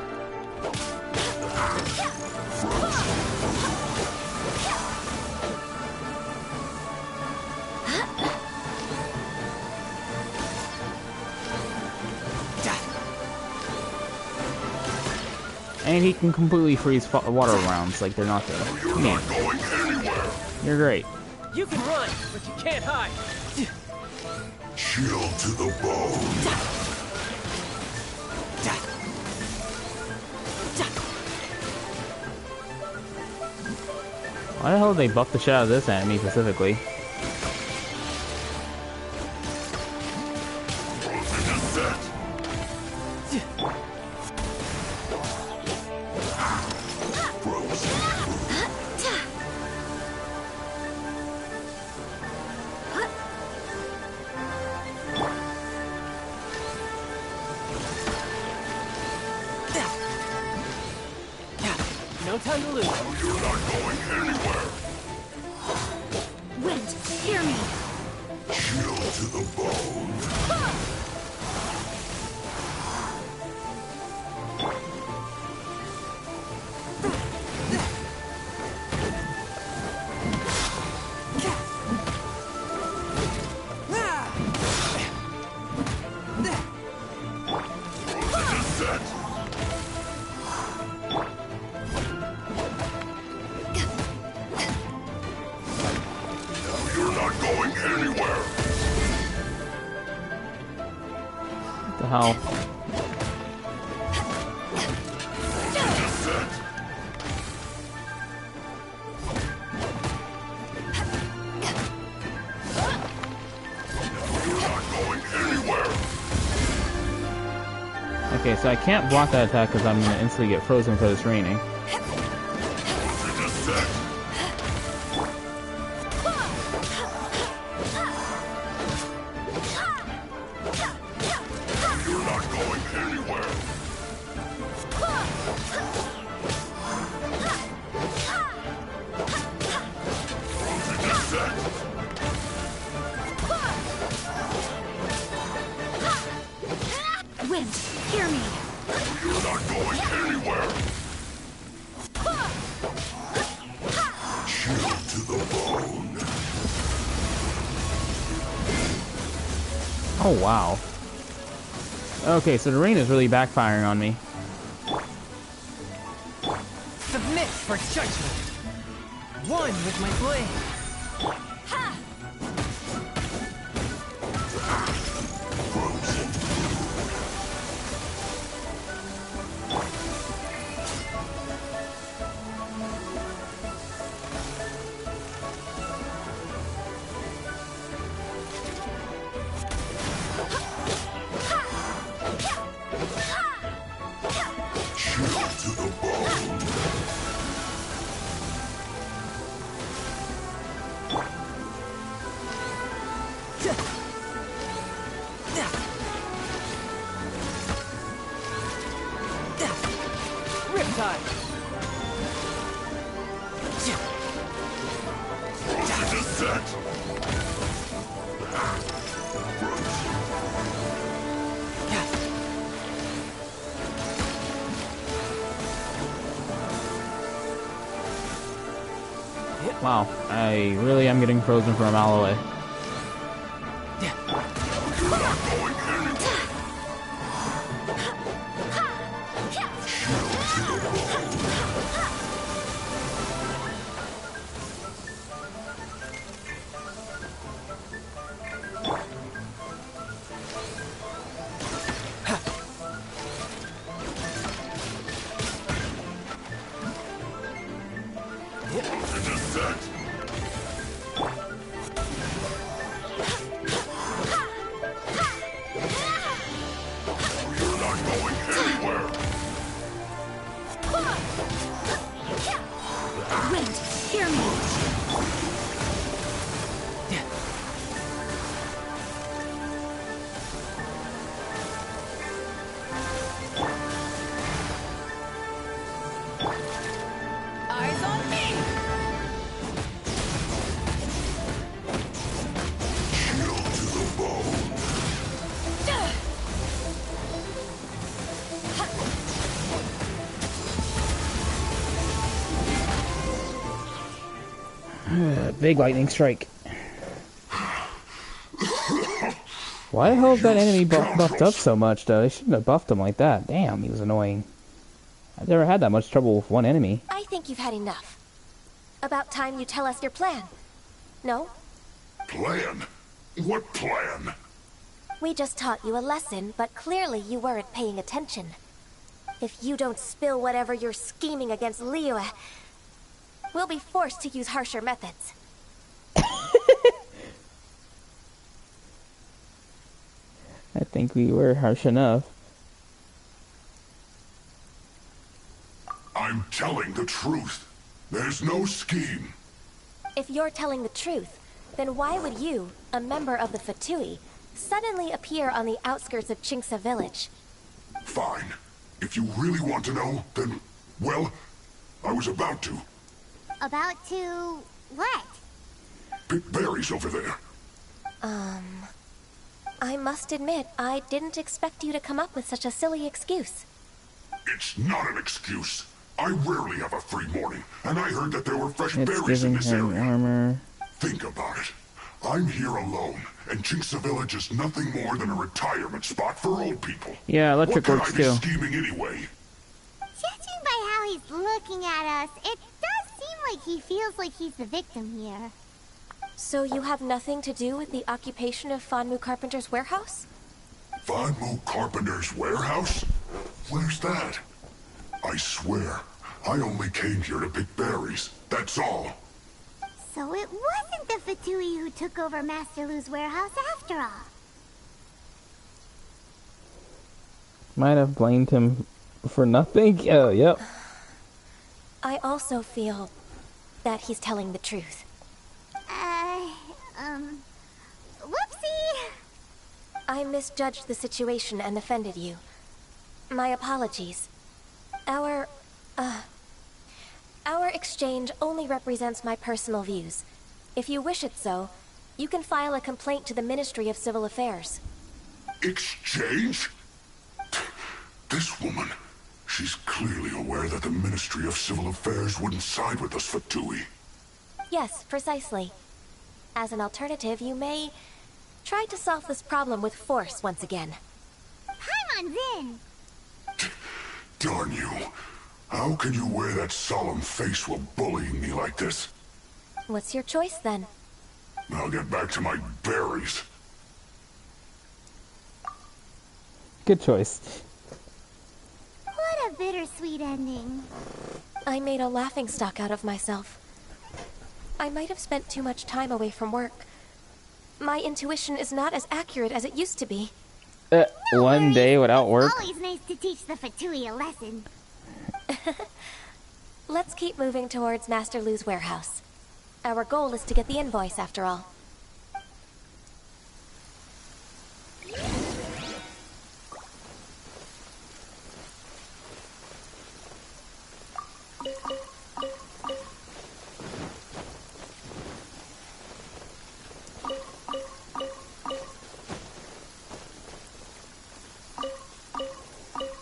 And he can completely freeze water rounds like they're nothing. Yeah. You're great. You can run, but you can't hide. Chill to the bone. Why the hell did they buff the shit out of this enemy specifically? No time to lose. You're not going anywhere. Wind, hear me. Chill to the bone. What the hell? Okay, so I can't block that attack because I'm gonna instantly get frozen because it's raining. Wind, hear me. You're not going anywhere. Chill to the bone. Oh wow. Okay, so the rain is really backfiring on me. Submit for judgment. One with my blade. Riptide. Wow, I really am getting frozen from a mile away. big lightning strike. Why the hell is that enemy buffed up so much, though? They shouldn't have buffed him like that. Damn, he was annoying. I've never had that much trouble with one enemy. I think you've had enough. About time you tell us your plan. No? Plan? What plan? We just taught you a lesson, but clearly you weren't paying attention. If you don't spill whatever you're scheming against Liyue, we'll be forced to use harsher methods. I think we were harsh enough. I'm telling the truth. There's no scheme. If you're telling the truth, then why would you, a member of the Fatui, suddenly appear on the outskirts of Chinksa village? Fine. If you really want to know, then, well, I was about to. About to... what? Pick berries over there. I must admit, I didn't expect you to come up with such a silly excuse. It's not an excuse. I rarely have a free morning, and I heard that there were fresh It's berries in giving this him area. armor. Think about it. I'm here alone, and Chinksa Village is nothing more than a retirement spot for old people. Yeah, electric what works could I too. be scheming anyway? Judging by how he's looking at us, it does seem like he feels like he's the victim here. So you have nothing to do with the occupation of Fanmu Carpenter's warehouse? Fanmu Carpenter's warehouse? Where's that? I swear, I only came here to pick berries. That's all. So it wasn't the Fatui who took over Master Lu's warehouse after all. Might have blamed him for nothing. Oh, yep. I also feel that he's telling the truth. Whoopsie! I misjudged the situation and offended you. My apologies. Our exchange only represents my personal views. If you wish it so, you can file a complaint to the Ministry of Civil Affairs. Exchange? This woman, she's clearly aware that the Ministry of Civil Affairs wouldn't side with us, Fatui. Yes, precisely. As an alternative, you may try to solve this problem with force once again. Paimon's in! Darn you. How can you wear that solemn face while bullying me like this? What's your choice, then? I'll get back to my berries. Good choice. What a bittersweet ending. I made a laughingstock out of myself. I might have spent too much time away from work. My intuition is not as accurate as it used to be. One day without work? Always nice to teach the Fatui a lesson. Let's keep moving towards Master Lu's warehouse. Our goal is to get the invoice, after all.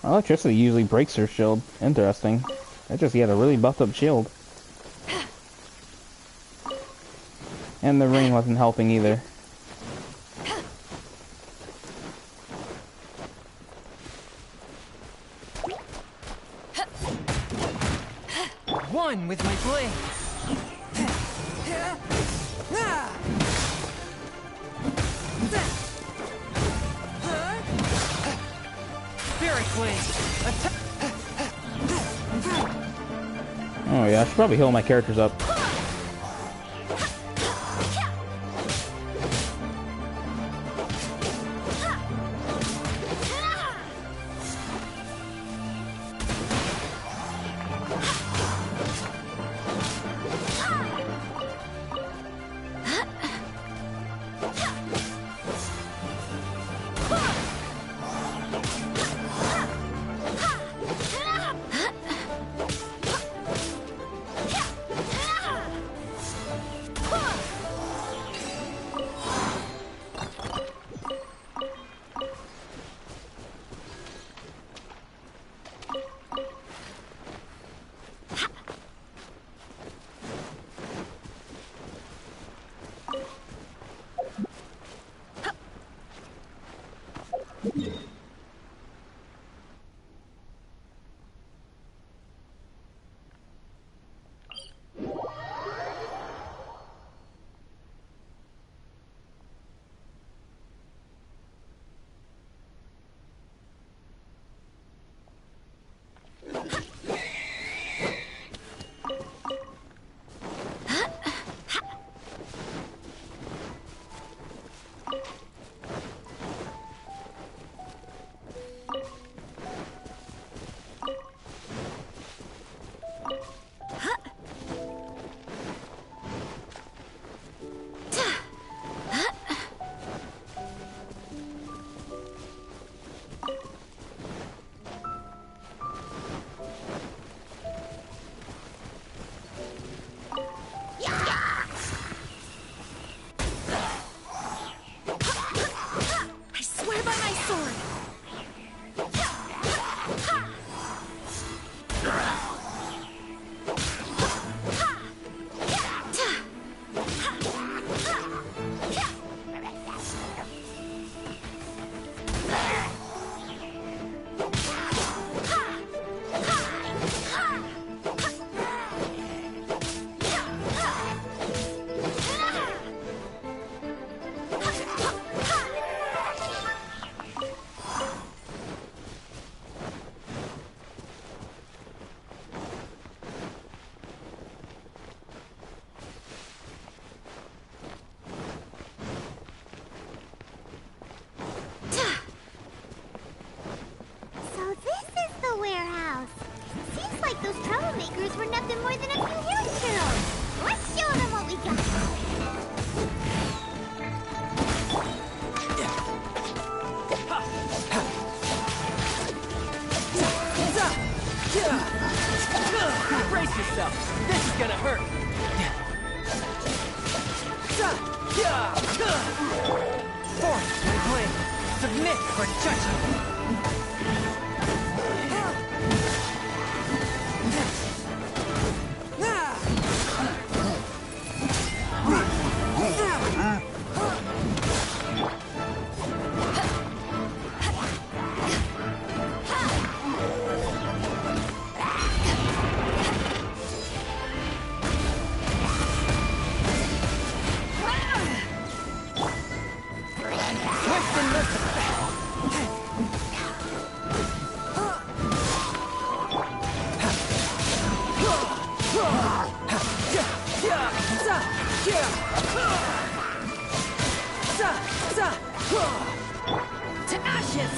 Electricity usually breaks her shield. Interesting. I just he had a really buffed up shield. And the rain wasn't helping either. One with my blade. Spirit blade. Oh yeah, I should probably heal my characters up. Brace yourself. This is gonna hurt. Force and blade. Submit for judgment. To ashes!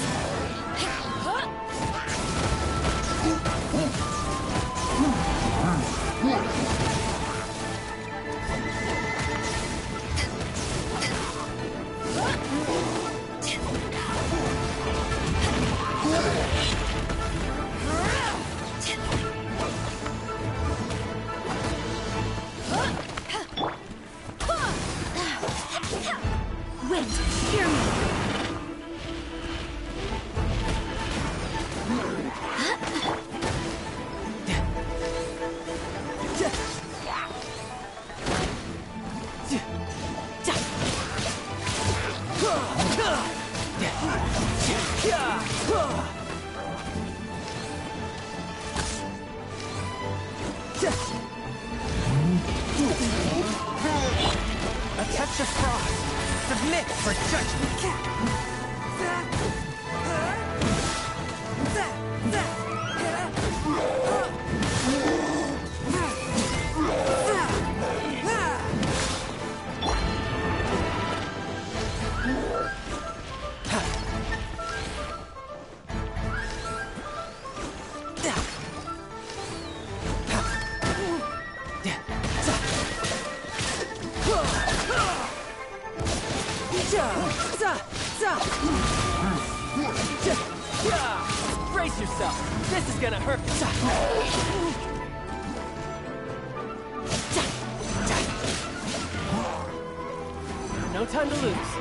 Wind, hear me! A touch of frost. Submit for judgment. Brace yourself. This is gonna hurt. No time to lose.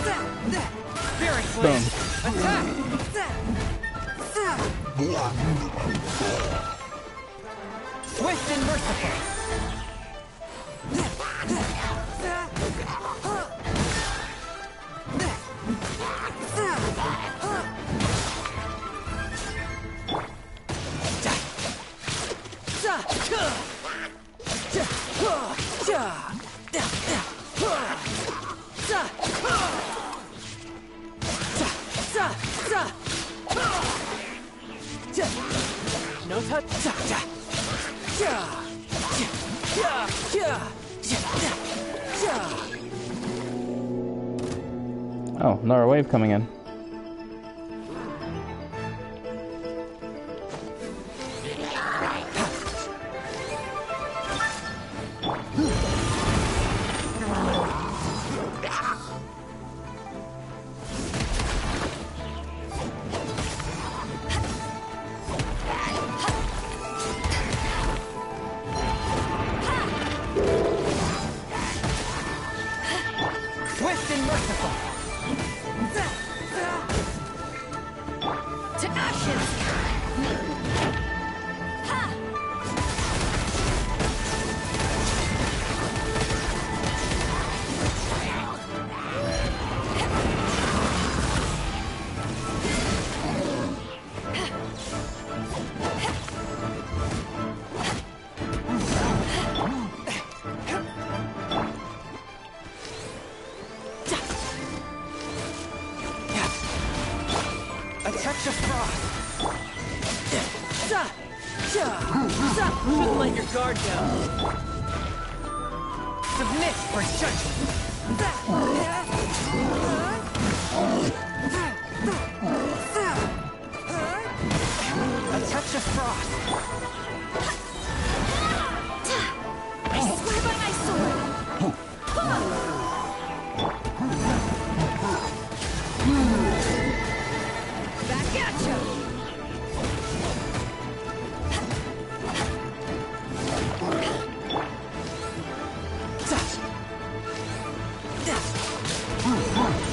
Spirit Boom. Flame! Attack! Swift and merciful! No touch. Oh, another wave coming in. Swift and merciful! To ashes! A touch of frost! Shouldn't let your guard down. Submit for judgment! A touch of frost! I swear by my sword! Back at you!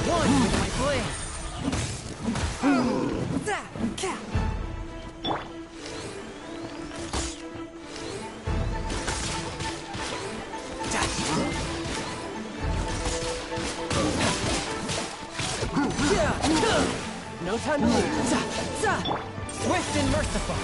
One with my blade! No time to lose. Swift and merciful!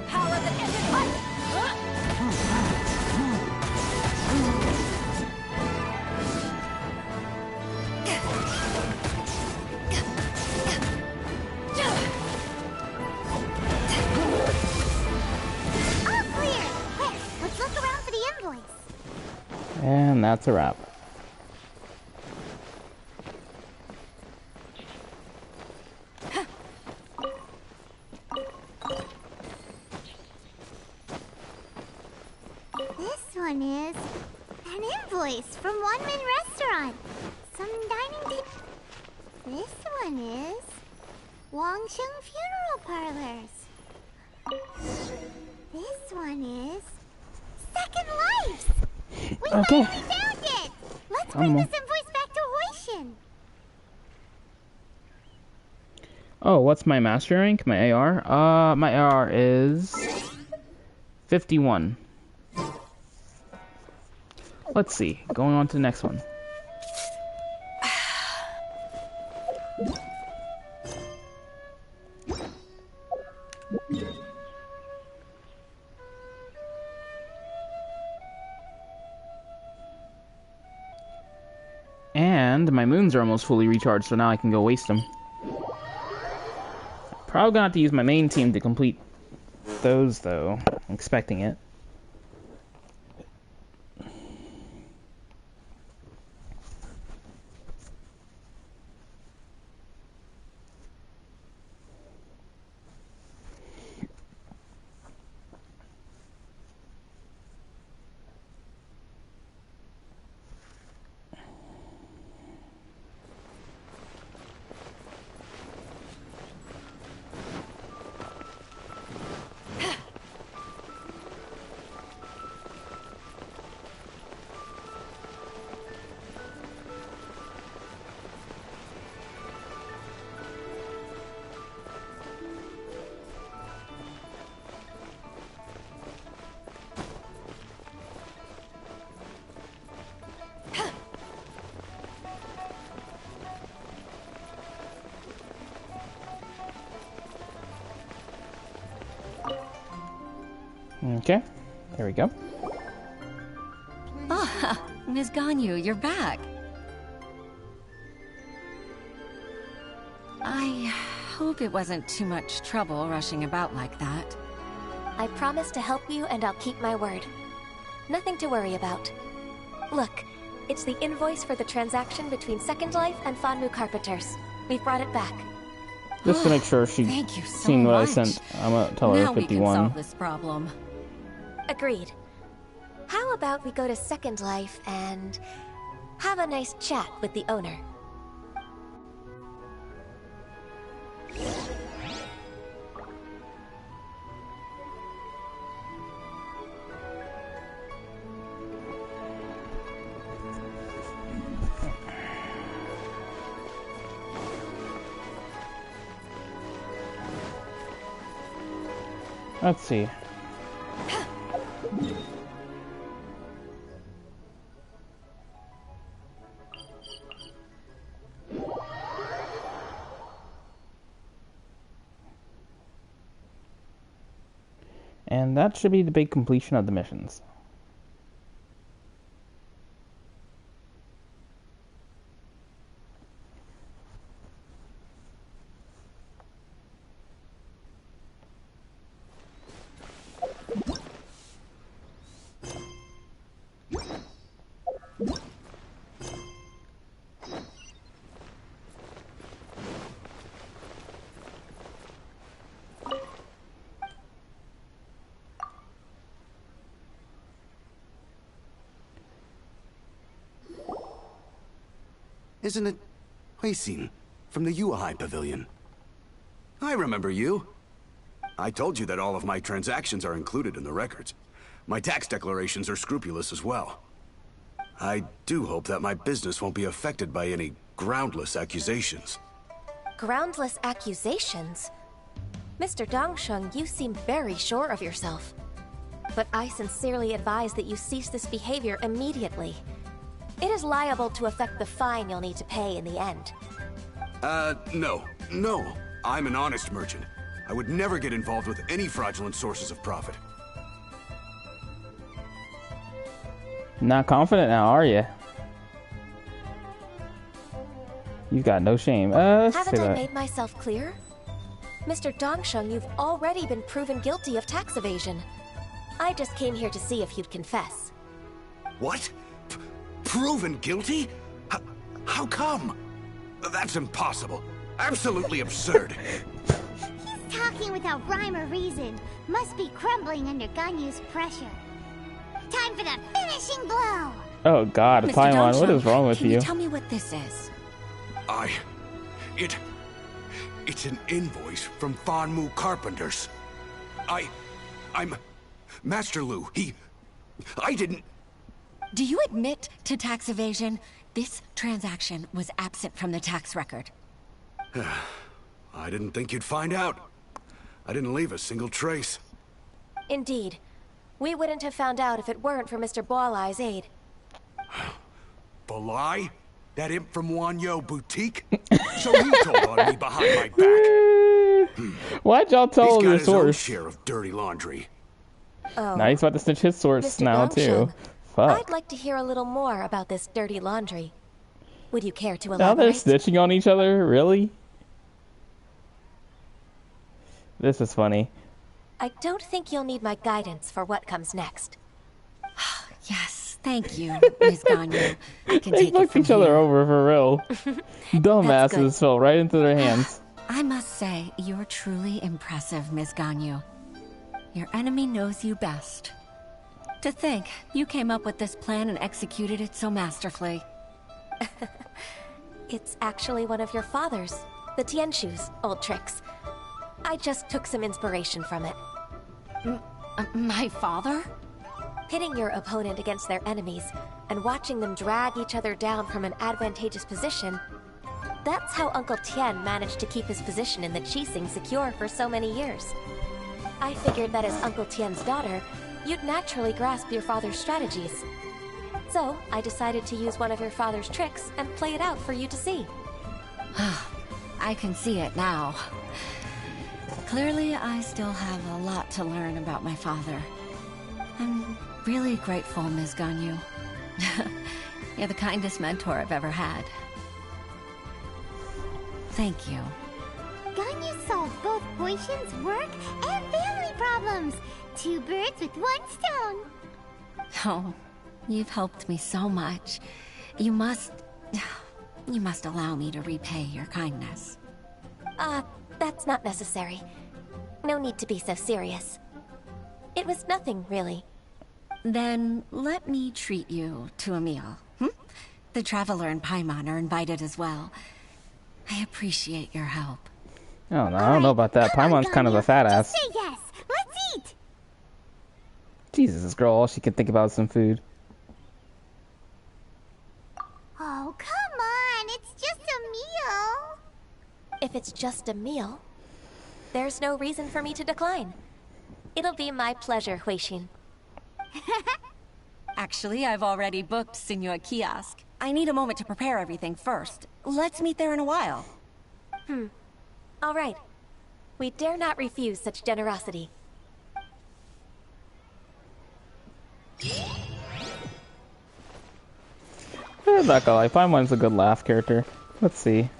Power that ended life! All clear! Quick, let's look around for the invoice. And that's a wrap. This one is an invoice from One Min Restaurant. Some dining table. This one is Wang Sheng Funeral Parlors. This one is Second Lives. We Okay. finally found it. Let's Come bring on. this invoice back to Hoishin. Oh, what's my master rank? My AR? My AR is 51. Let's see. Going on to the next one. And my moons are almost fully recharged, so now I can go waste them. Probably gonna have to use my main team to complete those, though. I'm expecting it. Okay, there we go. Ah, Ms. Ganyu, you're back. I hope it wasn't too much trouble rushing about like that. I promise to help you and I'll keep my word. Nothing to worry about. Look, it's the invoice for the transaction between Second Life and Fanmu Carpenters. We've brought it back. Just to make sure she's seen what I sent, I'm gonna tell her Now 51. we can solve this problem. Agreed. How about we go to Second Life and have a nice chat with the owner? Let's see. And that should be the big completion of the missions. Isn't it Huixin from the Yuehai Pavilion? I remember you. I told you that all of my transactions are included in the records. My tax declarations are scrupulous as well. I do hope that my business won't be affected by any groundless accusations. Groundless accusations? Mr. Dongsheng, you seem very sure of yourself. But I sincerely advise that you cease this behavior immediately. It is liable to affect the fine you'll need to pay in the end. No. I'm an honest merchant. I would never get involved with any fraudulent sources of profit. Not confident now, are you? You've got no shame. Let's Haven't say I that. made myself clear? Mr. Dongsheng, you've already been proven guilty of tax evasion. I just came here to see if you'd confess. What? Proven guilty? How come? That's impossible. Absolutely absurd. He's talking without rhyme or reason. Must be crumbling under Ganyu's pressure. Time for the finishing blow! Oh god, Mr. Paimon, what Dongsheng, is wrong with can you? Tell me what this is. It's an invoice from Fanmu Carpenters. I'm Master Lu. I didn't... Do you admit to tax evasion? This transaction was absent from the tax record. I didn't think you'd find out. I didn't leave a single trace. Indeed. We wouldn't have found out if it weren't for Mr. Boalai's aid. Balai? That imp from Wanyo Boutique? So he told on me behind my back. Why'd y'all tell He's got the his own source? share of dirty laundry. Oh. Now he's about to snitch his source Mr. now Dongsheng, too. Fuck. I'd like to hear a little more about this dirty laundry. Would you care to Now elaborate? they're snitching on each other? Really? This is funny. I don't think you'll need my guidance for what comes next. Yes, thank you, Ms. Ganyu. I can They take it fucked from each other here. over for real. Dumbasses fell right into their hands. I must say, you're truly impressive, Ms. Ganyu. Your enemy knows you best. To think, you came up with this plan and executed it so masterfully. It's actually one of your father's, the Tianshu's, old tricks. I just took some inspiration from it. My father? Pitting your opponent against their enemies and watching them drag each other down from an advantageous position. That's how Uncle Tian managed to keep his position in the Qixing secure for so many years. I figured that as Uncle Tian's daughter, you'd naturally grasp your father's strategies. So, I decided to use one of your father's tricks and play it out for you to see. I can see it now. Clearly, I still have a lot to learn about my father. I'm really grateful, Ms. Ganyu. You're the kindest mentor I've ever had. Thank you. Ganyu solved both Huishin's work and family problems. 2 birds with 1 stone. Oh, you've helped me so much. You must allow me to repay your kindness. That's not necessary. No need to be so serious. It was nothing, really. Then let me treat you to a meal. The Traveler and Paimon are invited as well. I appreciate your help. Oh, no, I don't know about that. Paimon's kind of a fat ass. Say yes. Let's eat. Jesus, this girl, all she can think about is some food. Oh, come on. It's just a meal. If it's just a meal, there's no reason for me to decline. It'll be my pleasure, Huishin. Actually, I've already booked Senor Kiosk. I need a moment to prepare everything first. Let's meet there in a while. All right. We dare not refuse such generosity. I'm not gonna lie, Paimon's a good laugh character. Let's see.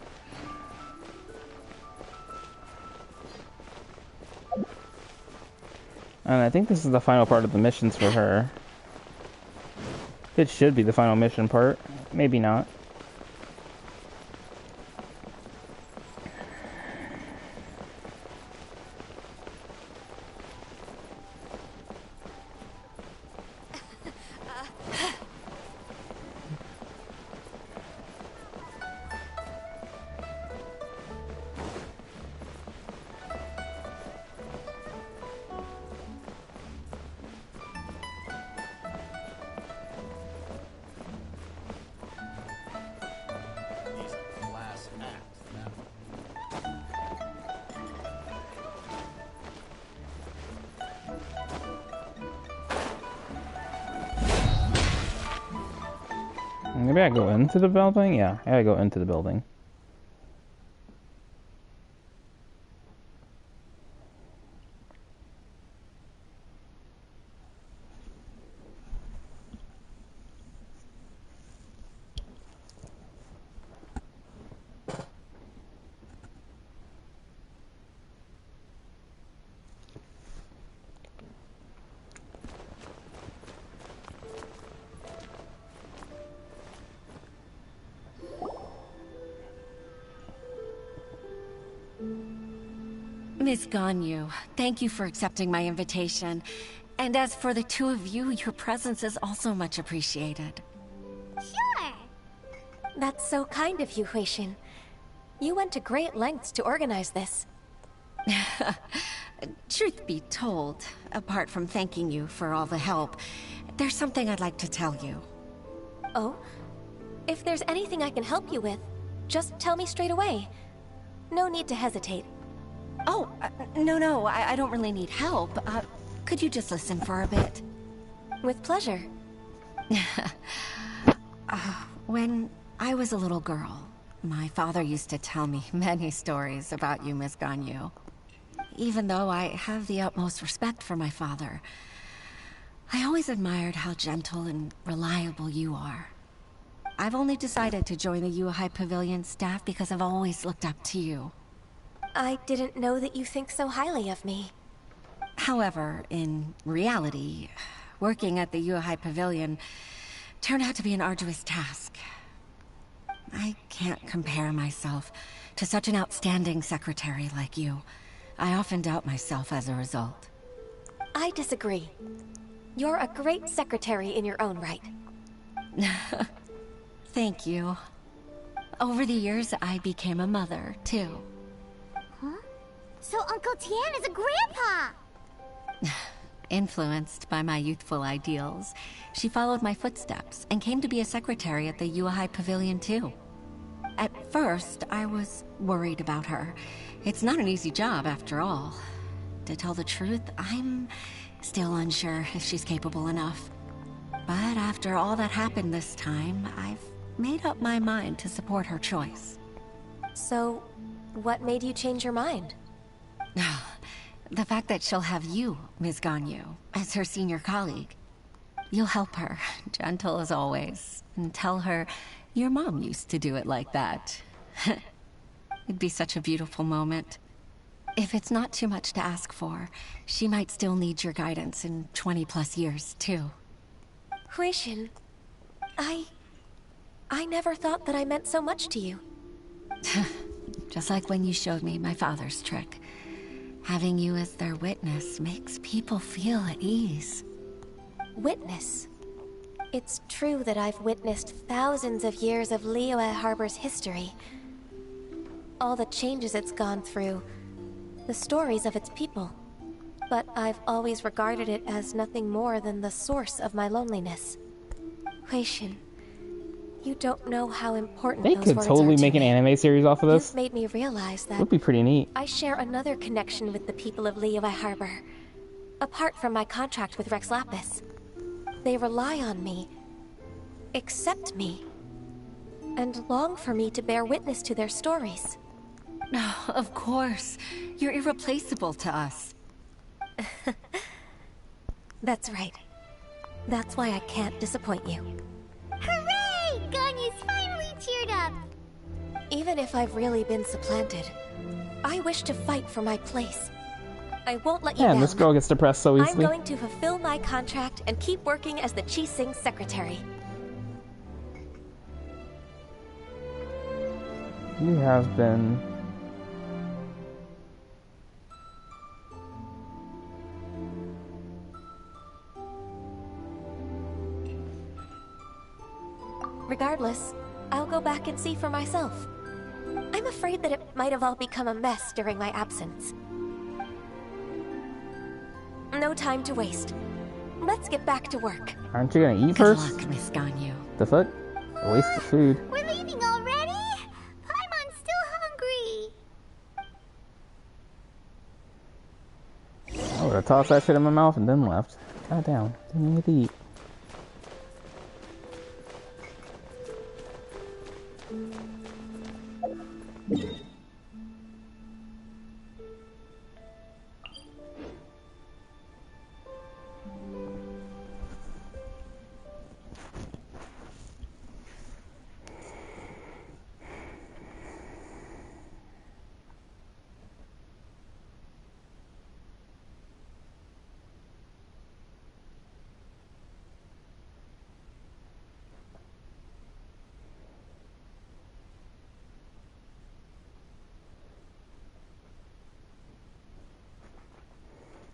And I think this is the final part of the missions for her. It should be the final mission part. Maybe not. Maybe I go into the building? Yeah, I gotta go into the building. Miss Ganyu, thank you for accepting my invitation. And as for the 2 of you, your presence is also much appreciated. Sure. That's so kind of you, Huishin. You went to great lengths to organize this. Truth be told, apart from thanking you for all the help, there's something I'd like to tell you. Oh? If there's anything I can help you with, just tell me straight away. No need to hesitate. Oh, no, I don't really need help. Could you just listen for a bit? With pleasure. When I was a little girl, my father used to tell me many stories about you, Miss Ganyu. Even though I have the utmost respect for my father, I always admired how gentle and reliable you are. I've only decided to join the Yuhai Pavilion staff because I've always looked up to you. I didn't know that you think so highly of me. However, in reality, working at the Yuhai Pavilion turned out to be an arduous task. I can't compare myself to such an outstanding secretary like you. I often doubt myself as a result. I disagree. You're a great secretary in your own right. Thank you. Over the years, I became a mother, too. Huh? So Uncle Tian is a grandpa! Influenced by my youthful ideals, she followed my footsteps and came to be a secretary at the Yuhai Pavilion, too. At first, I was worried about her. It's not an easy job, after all. To tell the truth, I'm still unsure if she's capable enough. But after all that happened this time, I've made up my mind to support her choice. So, what made you change your mind? The fact that she'll have you, Ms. Ganyu, as her senior colleague. You'll help her, gentle as always, and tell her your mom used to do it like that. It'd be such a beautiful moment. If it's not too much to ask for, she might still need your guidance in 20+ years, too. Huixin, I never thought that I meant so much to you. Just like when you showed me my father's trick. Having you as their witness makes people feel at ease. Witness? It's true that I've witnessed thousands of years of Liyue Harbor's history. All the changes it's gone through, the stories of its people. But I've always regarded it as nothing more than the source of my loneliness. Huixin, you don't know how important They those could words totally are to make an me. anime series off of this. You've made me realize that Would be pretty neat. I share another connection with the people of Liyue Harbor. Apart from my contract with Rex Lapis. They rely on me, accept me, and long for me to bear witness to their stories. No, of course. You're irreplaceable to us. That's right. That's why I can't disappoint you. Hooray! Ganyu's finally cheered up! Even if I've really been supplanted, I wish to fight for my place. I won't let you down. Yeah, this girl gets depressed so I'm easily. going to fulfill my contract and keep working as the Qixing secretary. You have been... Regardless, I'll go back and see for myself. I'm afraid that it might have all become a mess during my absence. No time to waste. Let's get back to work. Aren't you gonna eat Good first? luck, Miss Ganyu. The fuck? A waste of food. We're leaving already? Paimon's still hungry. I would've tossed that shit in my mouth and then left. God damn, didn't even get to eat.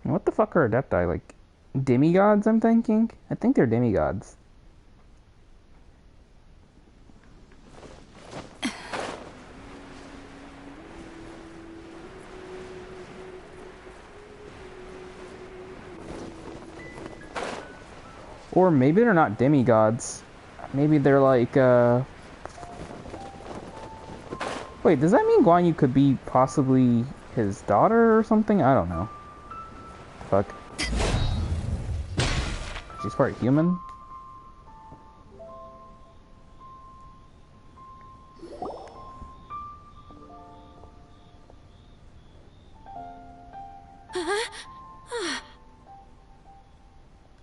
What the fuck are Adepti? Like, demigods, I'm thinking? I think they're demigods. Or maybe they're not demigods. Maybe they're like, Wait, does that mean Guan Yu could be possibly his daughter or something? I don't know. Fuck. She's part human?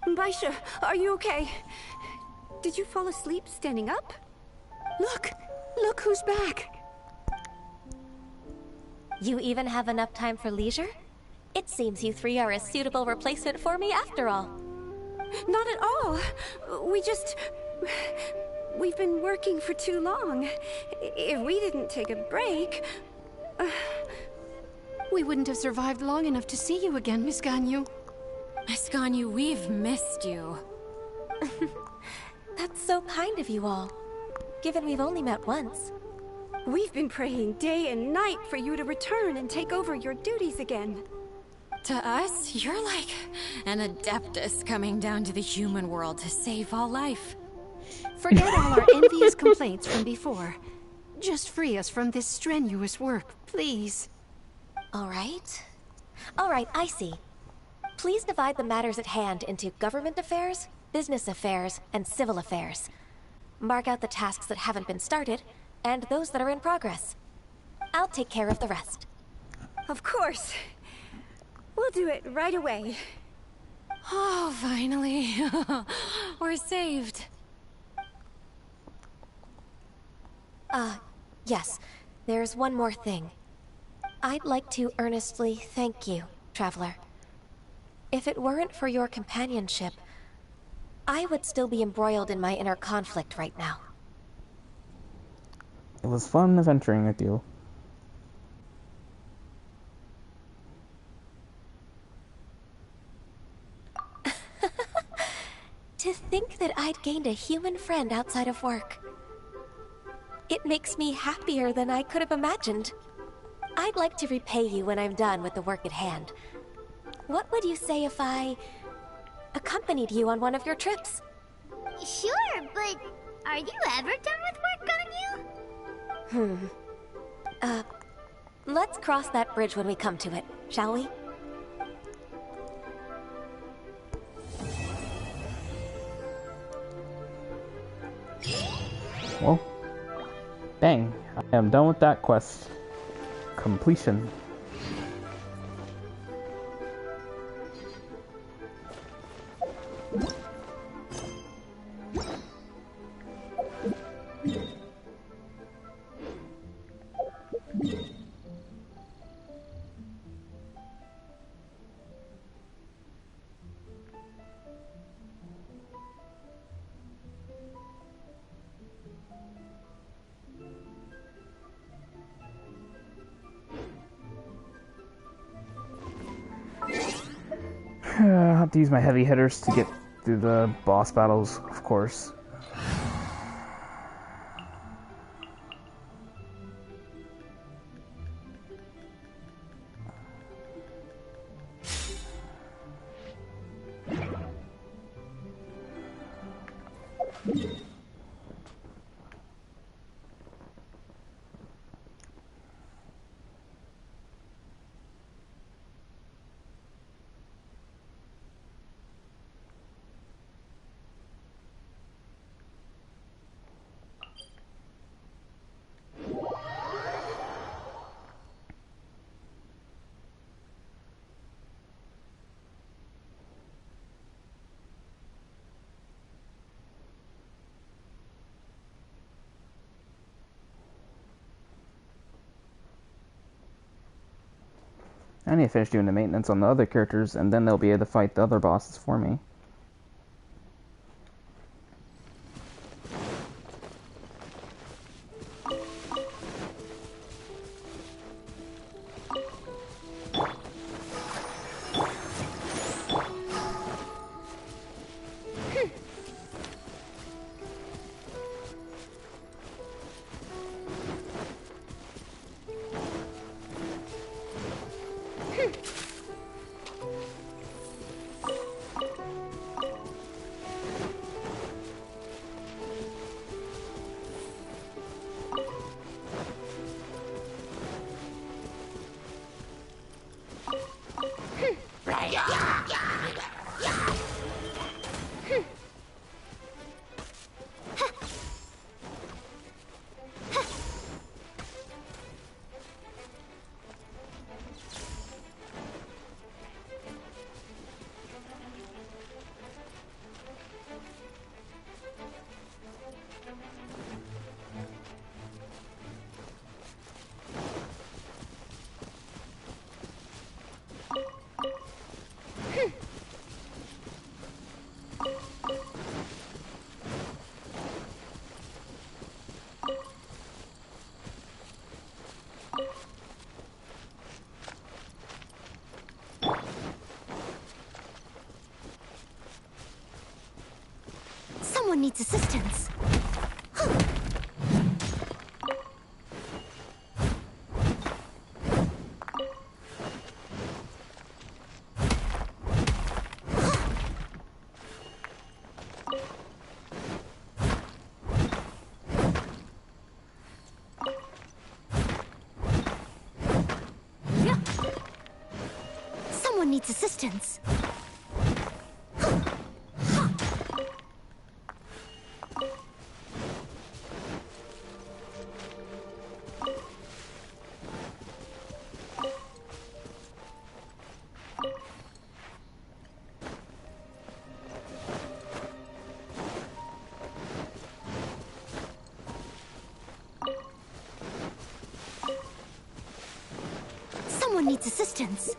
Baisha, are you okay? Did you fall asleep standing up? Look who's back. You even have enough time for leisure? It seems you three are a suitable replacement for me after all. Not at all. We've been working for too long. If we didn't take a break... We wouldn't have survived long enough to see you again, Miss Ganyu. Miss Ganyu, we've missed you. That's so kind of you all, given we've only met once. We've been praying day and night for you to return and take over your duties again. To us, you're like an adeptus coming down to the human world to save all life. Forget all our envious complaints from before. Just free us from this strenuous work, please. All right, I see. Please divide the matters at hand into government affairs, business affairs, and civil affairs. Mark out the tasks that haven't been started, and those that are in progress. I'll take care of the rest. Of course. We'll do it right away. Oh, finally. We're saved. Yes. There's one more thing. I'd like to earnestly thank you, Traveler. If it weren't for your companionship, I would still be embroiled in my inner conflict right now. It was fun adventuring with you. To think that I'd gained a human friend outside of work. It makes me happier than I could have imagined. I'd like to repay you when I'm done with the work at hand. What would you say if I accompanied you on one of your trips? Sure, but are you ever done with work on you? Let's cross that bridge when we come to it, shall we? Well, dang, I am done with that quest. Completion. I have to use my heavy hitters to get through the boss battles, of course. I need to finish doing the maintenance on the other characters, and then they'll be able to fight the other bosses for me. Someone needs assistance. Someone needs assistance. Someone needs assistance.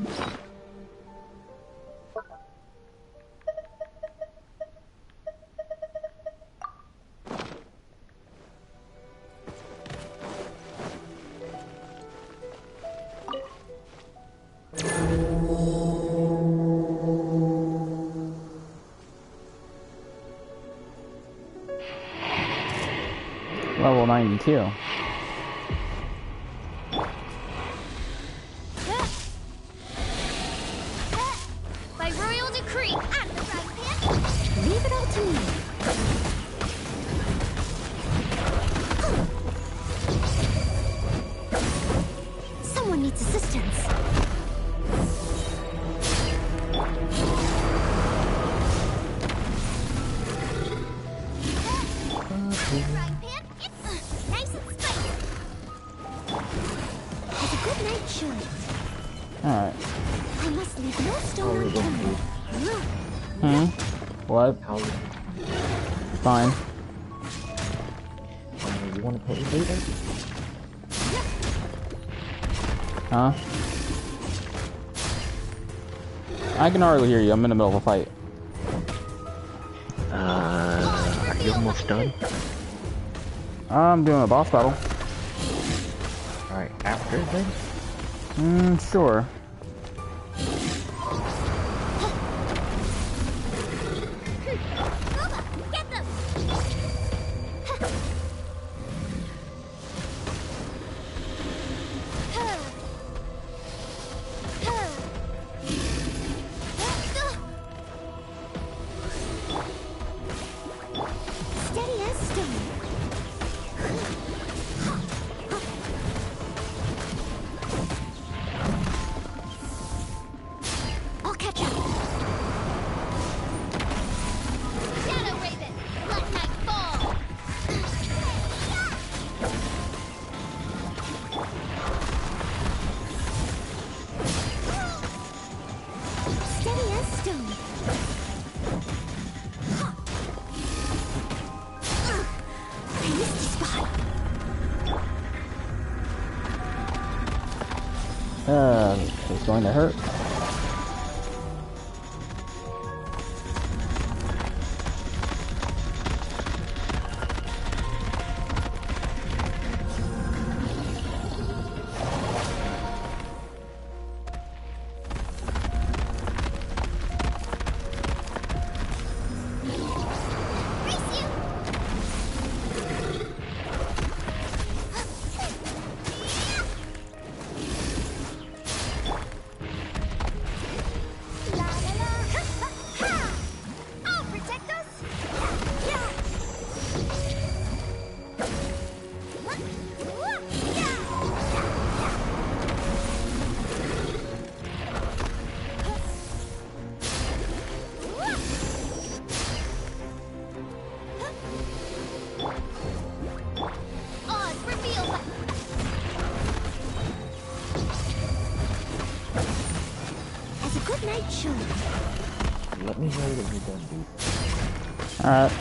Level 92. By royal decree, I'm the right pin. Leave it all to me. Someone needs assistance. Right pin. It's nice and spicy. As a good night should. Alright. I must leave no stone unturned. What? Fine. You want to play later? Huh? I can hardly hear you. I'm in the middle of a fight. Are you almost done? I'm doing a boss battle. Alright, after then? Sure. Get them! Steady as stone. I'll catch up. Shadow Raven, let night fall. Steady as stone. I missed a spot. It's going to hurt. I'll protect us. Odds reveal. As a good night should. Let me know that you're done, dude. Alright.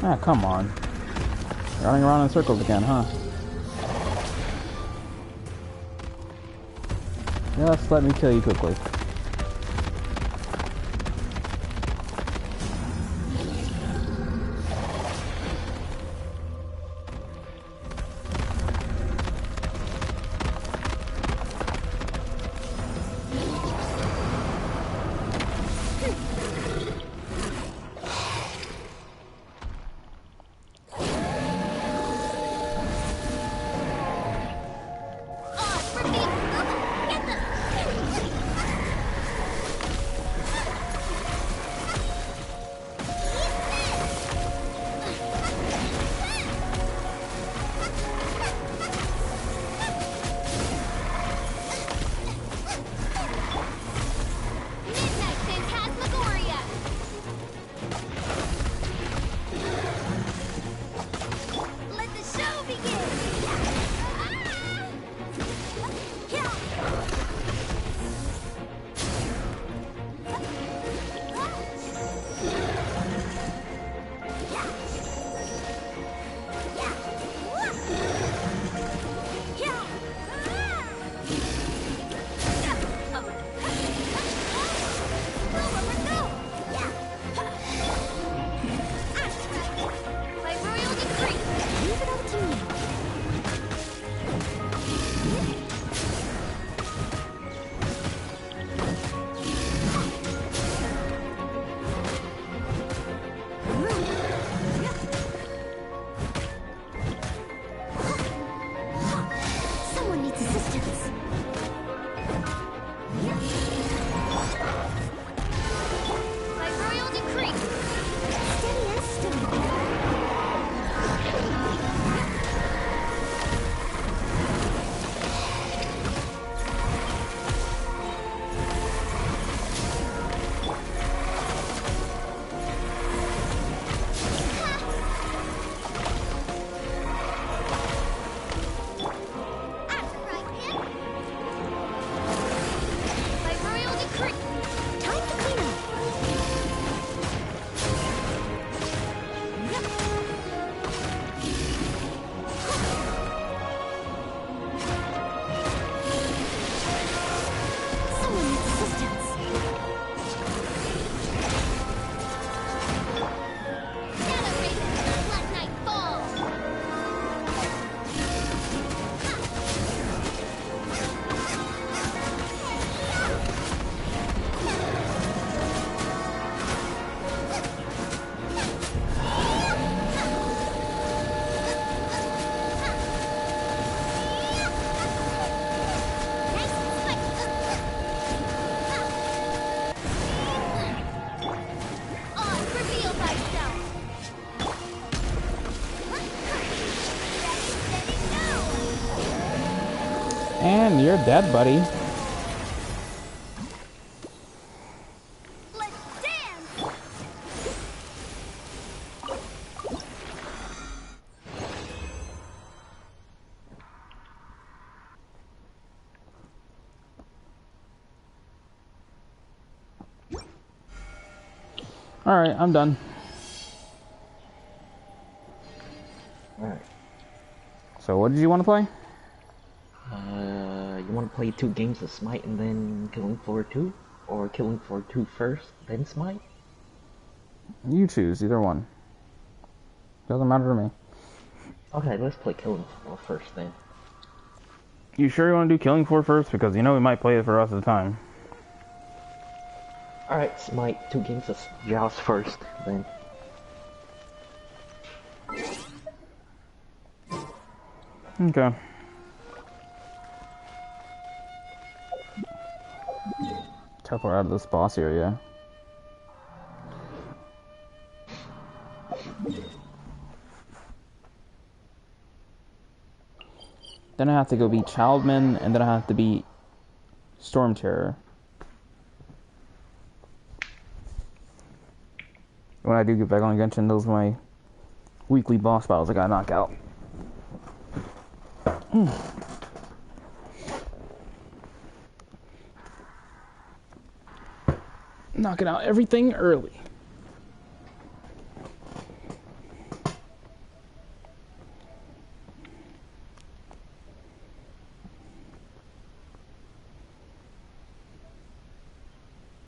Ah, come on. Running around in circles again, huh? Just let me kill you quickly. And you're dead, buddy. Alright, I'm done. Alright. So what did you want to play? You want to play 2 games of Smite and then Killing Floor 2? Or Killing Floor 2 first, then Smite? You choose, either one. Doesn't matter to me. Okay, let's play Killing Floor first then. You sure you want to do Killing Floor first? Because you know we might play it for the rest of the time. Alright, Smite, 2 games of Joust first, then. Okay. Teleport out of this boss area. Then I have to go beat Childman, and then I have to beat Storm Terror. When I do get back on Genshin, those are my weekly boss battles I gotta knock out. Knocking out everything early.